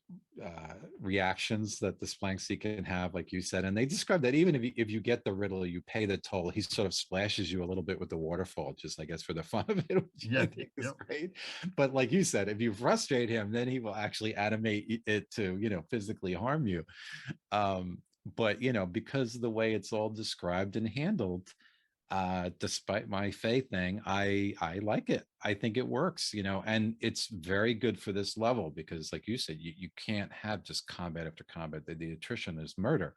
S2: reactions that the Splanksy can have, like you said, and they describe that even if you get the riddle, you pay the toll. He sort of splashes you a little bit with the waterfall, just I guess for the fun of it, which I think is great. But like you said, if you frustrate him, then he will actually animate it to physically harm you. But because of the way it's all described and handled, despite my faith thing, I like it. I think it works, and it's very good for this level because, like you said, you can't have just combat after combat. The attrition is murder.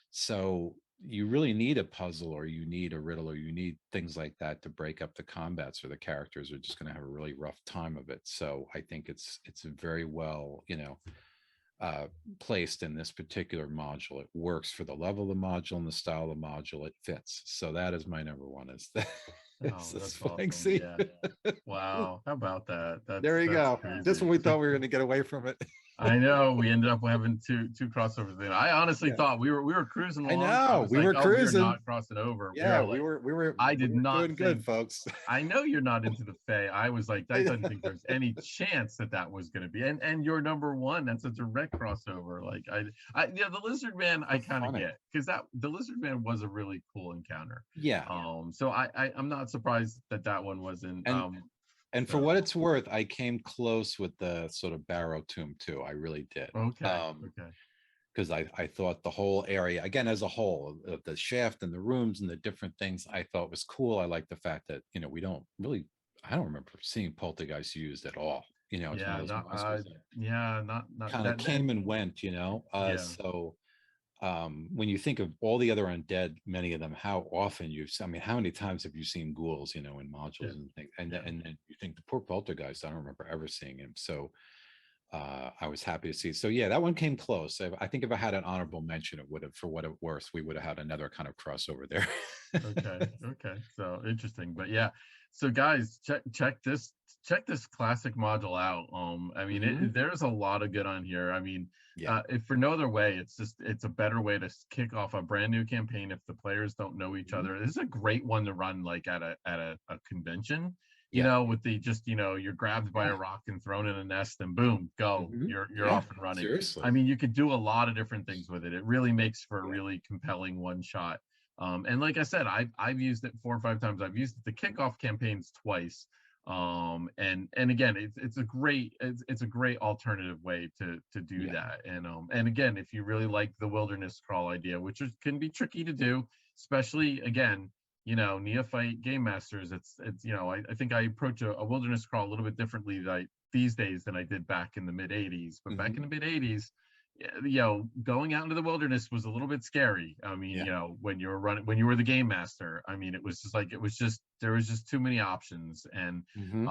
S2: So you really need a puzzle, or you need a riddle, or you need things like that to break up the combats, or the characters are just going to have a really rough time of it. So I think it's very well, placed in this particular module. It works for the level of the module and the style of the module. It fits. So that is my number one. Is that?
S1: That's awesome. Yeah. Wow. How about that?
S2: There you go.
S1: Crazy.
S2: Just when we thought we were going to get away from it.
S1: I know we ended up having two crossovers there. I honestly thought we were cruising along.
S2: I know we were cruising,
S1: not crossing over.
S2: Yeah, we were.
S1: I did not
S2: doing good, folks.
S1: I know you're not into the Fae. I was like, I didn't think there's any chance that was going to be. And you're number one. That's a direct crossover. Like the Lizard Man, I kind of get, because the Lizard Man was a really cool encounter.
S2: Yeah.
S1: So I'm not surprised that one wasn't.
S2: And for what it's worth, I came close with the sort of Barrow Tomb too. I really did.
S1: Okay.
S2: Because I thought the whole area, again, as a whole, the shaft and the rooms and the different things, I thought was cool. I like the fact that, we don't really, I don't remember seeing poltergeist used at all. It's not kind of came and went, So when you think of all the other undead, many of them, how often how many times have you seen ghouls, in modules and things, and then you think the poor poltergeist, I don't remember ever seeing him. So I was happy to see. So yeah, that one came close. I think if I had an honorable mention, it would have, for what it worth, we would have had another kind of crossover there.
S1: Okay. So interesting, but yeah. So guys, check this classic module out. I mean, there's a lot of good on here. I mean, if for no other way, it's a better way to kick off a brand new campaign if the players don't know each other. This is a great one to run like at a convention. With the you're grabbed by a rock and thrown in a nest and boom, go. You're off and running.
S2: Seriously.
S1: I mean, you could do a lot of different things with it. It really makes for a really compelling one shot. And like I said, I've used it 4 or 5 times. I've used it to kick off campaigns twice. And again, it's a great alternative way to do that. And again, if you really like the wilderness crawl idea, which can be tricky to do, especially again, neophyte game masters, it's I think I approach a wilderness crawl a little bit differently these days than I did back in the mid 80s. But back in the mid 80s, going out into the wilderness was a little bit scary. I mean,
S2: Yeah.
S1: when you were running, when you were the game master, I mean, there was just too many options. And,
S2: Hmm.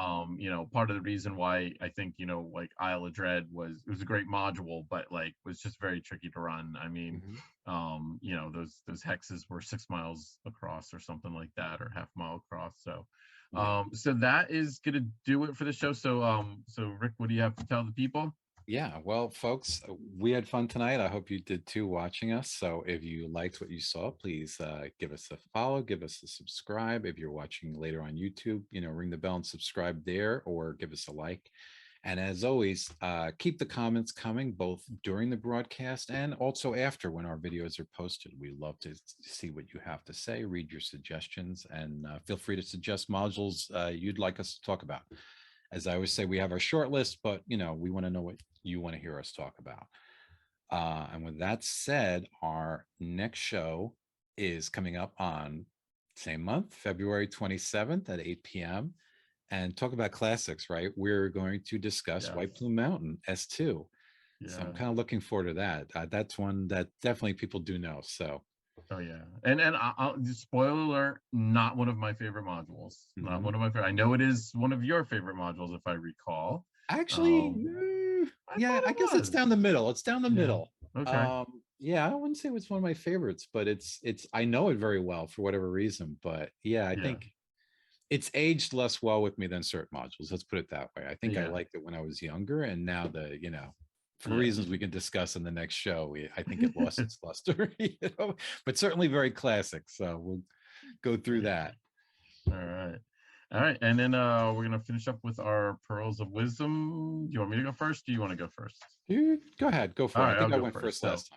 S1: part of the reason why I think, like Isle of Dread it was a great module, but like was just very tricky to run. I mean,
S2: Hmm.
S1: those hexes were 6 miles across or something like that, or half mile across. So,
S2: Yeah.
S1: so that is going to do it for the show. So Rick, what do you have to tell the people?
S2: Yeah, well, folks, we had fun tonight. I hope you did too watching us. So if you liked what you saw, please give us a follow, give us a subscribe. If you're watching later on YouTube, ring the bell and subscribe there or give us a like. And as always, keep the comments coming both during the broadcast and also after when our videos are posted. We love to see what you have to say, read your suggestions, and feel free to suggest modules you'd like us to talk about. As I always say, we have our short list, but we want to know what you want to hear us talk about. And with that said, our next show is coming up on same month, February 27th at 8 p.m. and talk about classics, right? We're going to discuss
S1: Yes.
S2: White Plume Mountain S2. So I'm
S1: Yeah.
S2: kind of looking forward to that. That's one that definitely people do know. So,
S1: Oh yeah, and just spoiler alert, not one of my favorite modules. Not
S2: mhm.
S1: one of my favorite. I know it is one of your favorite modules, if I recall.
S2: Actually,
S1: Um, I
S2: yeah,
S1: thought
S2: I
S1: it
S2: guess it's down
S1: was.
S2: the middle. It's down the
S1: Yeah.
S2: middle.
S1: Okay.
S2: Yeah, I wouldn't say it's one of my favorites, but it's I know it very well for whatever reason. But yeah, I
S1: Yeah.
S2: think it's aged less well with me than certain modules. Let's put it that way. I think I
S1: Yeah.
S2: liked it when I was younger, and now for
S1: Yeah.
S2: reasons we can discuss in the next show, I think it lost its luster, but certainly very classic. So we'll go through
S1: Yeah.
S2: that.
S1: All right. All right. And then we're gonna finish up with our pearls of wisdom. Do you want me to go first? Do you want to go first?
S2: You go ahead, go for
S1: All
S2: it. I
S1: right, I'll
S2: think I
S1: go
S2: went
S1: first.
S2: first
S1: So
S2: last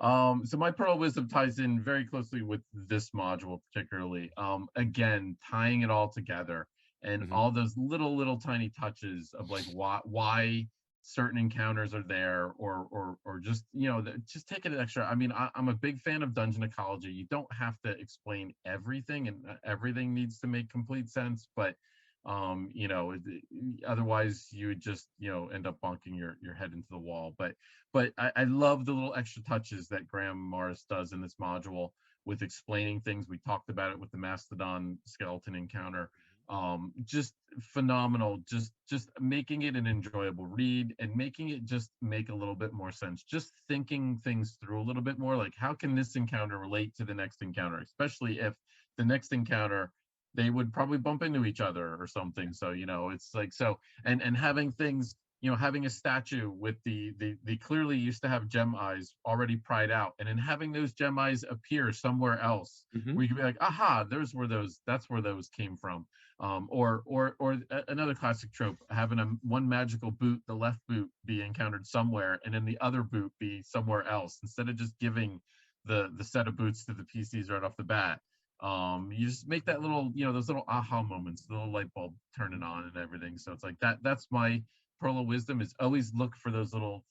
S2: time.
S1: So my pearl of wisdom ties in very closely with this module particularly. Again, tying it all together and
S2: Mhm.
S1: all those little tiny touches of like why certain encounters are there, or just just take it extra. I mean, I'm a big fan of dungeon ecology. You don't have to explain everything, and everything needs to make complete sense, but otherwise you would just end up bonking your head into the wall. But I love the little extra touches that Graham Morris does in this module with explaining things. We talked about it with the Mastodon Skeleton encounter. Just phenomenal. Just making it an enjoyable read and making it just make a little bit more sense. Just thinking things through a little bit more. Like, how can this encounter relate to the next encounter, especially if the next encounter they would probably bump into each other or something. So it's like, so and having things, having a statue with the clearly used to have gem eyes already pried out, and then having those gem eyes appear somewhere else,
S2: Mhm.
S1: where you could be like, aha, that's where those came from. Another classic trope, having one magical boot, the left boot, be encountered somewhere, and then the other boot be somewhere else, instead of just giving the set of boots to the PCs right off the bat. You just make that little, those little aha moments, the little light bulb turning on and everything. So it's like that's my pearl of wisdom, is always look for those little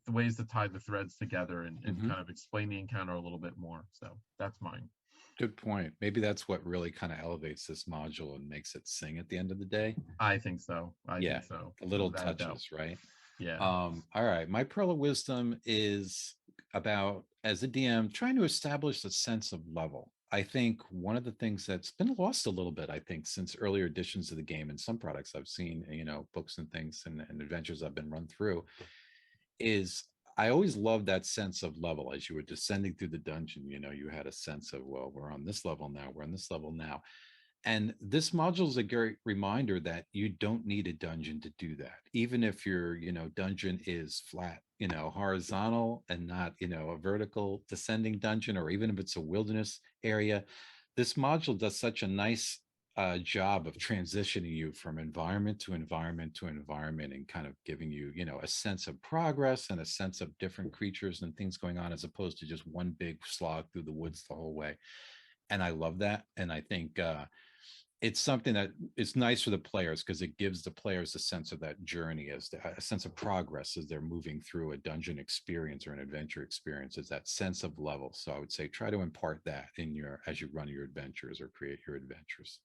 S1: ways to tie the threads together, and
S2: Mhm.
S1: kind of explain the encounter a little bit more. So that's mine.
S2: Good point. Maybe that's what really kind of elevates this module and makes it sing at the end of the day.
S1: I think so. I
S2: Yeah,
S1: think so,
S2: the little
S1: without a doubt.
S2: touches, right?
S1: Yeah.
S2: All right. My pearl of wisdom is about, as a DM, trying to establish a sense of level. I think one of the things that's been lost a little bit, I think, since earlier editions of the game and some products I've seen, books and things and adventures I've been run through, is I always loved that sense of level as you were descending through the dungeon. You had a sense of, well, we're on this level now, we're on this level now. And this module is a great reminder that you don't need a dungeon to do that. Even if your, dungeon is flat, horizontal and not, a vertical descending dungeon, or even if it's a wilderness area, this module does such a nice job of transitioning you from environment to environment to environment and kind of giving you, a sense of progress and a sense of different creatures and things going on, as opposed to just one big slog through the woods the whole way. And I love that. And I think it's something that is nice for the players because it gives the players a sense of that journey, a sense of progress as they're moving through a dungeon experience or an adventure experience, is that sense of level. So I would say try to impart that as you run your adventures or create your adventures.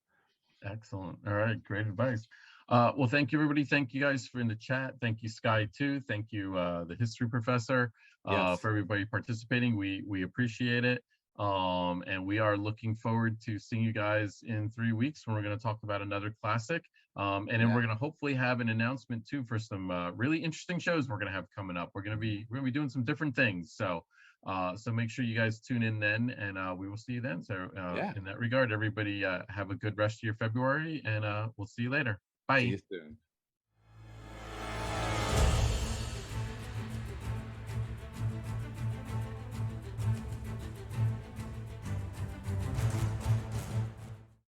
S1: Excellent. All right, great advice. Well, thank you, everybody. Thank you guys for in the chat. Thank you, Sky, too. Thank you, the history professor,
S2: Yes.
S1: for everybody participating. We appreciate it. And we are looking forward to seeing you guys in 3 weeks when we're going to talk about another classic. And then we're going to hopefully have an announcement too for some really interesting shows we're going to have coming up. We're going to be doing some different things. So so make sure you guys tune in then, and we will see you then. So
S2: Yeah.
S1: in that regard, everybody have a good rest of your February, and we'll see you later.
S2: See
S1: Bye.
S2: you soon.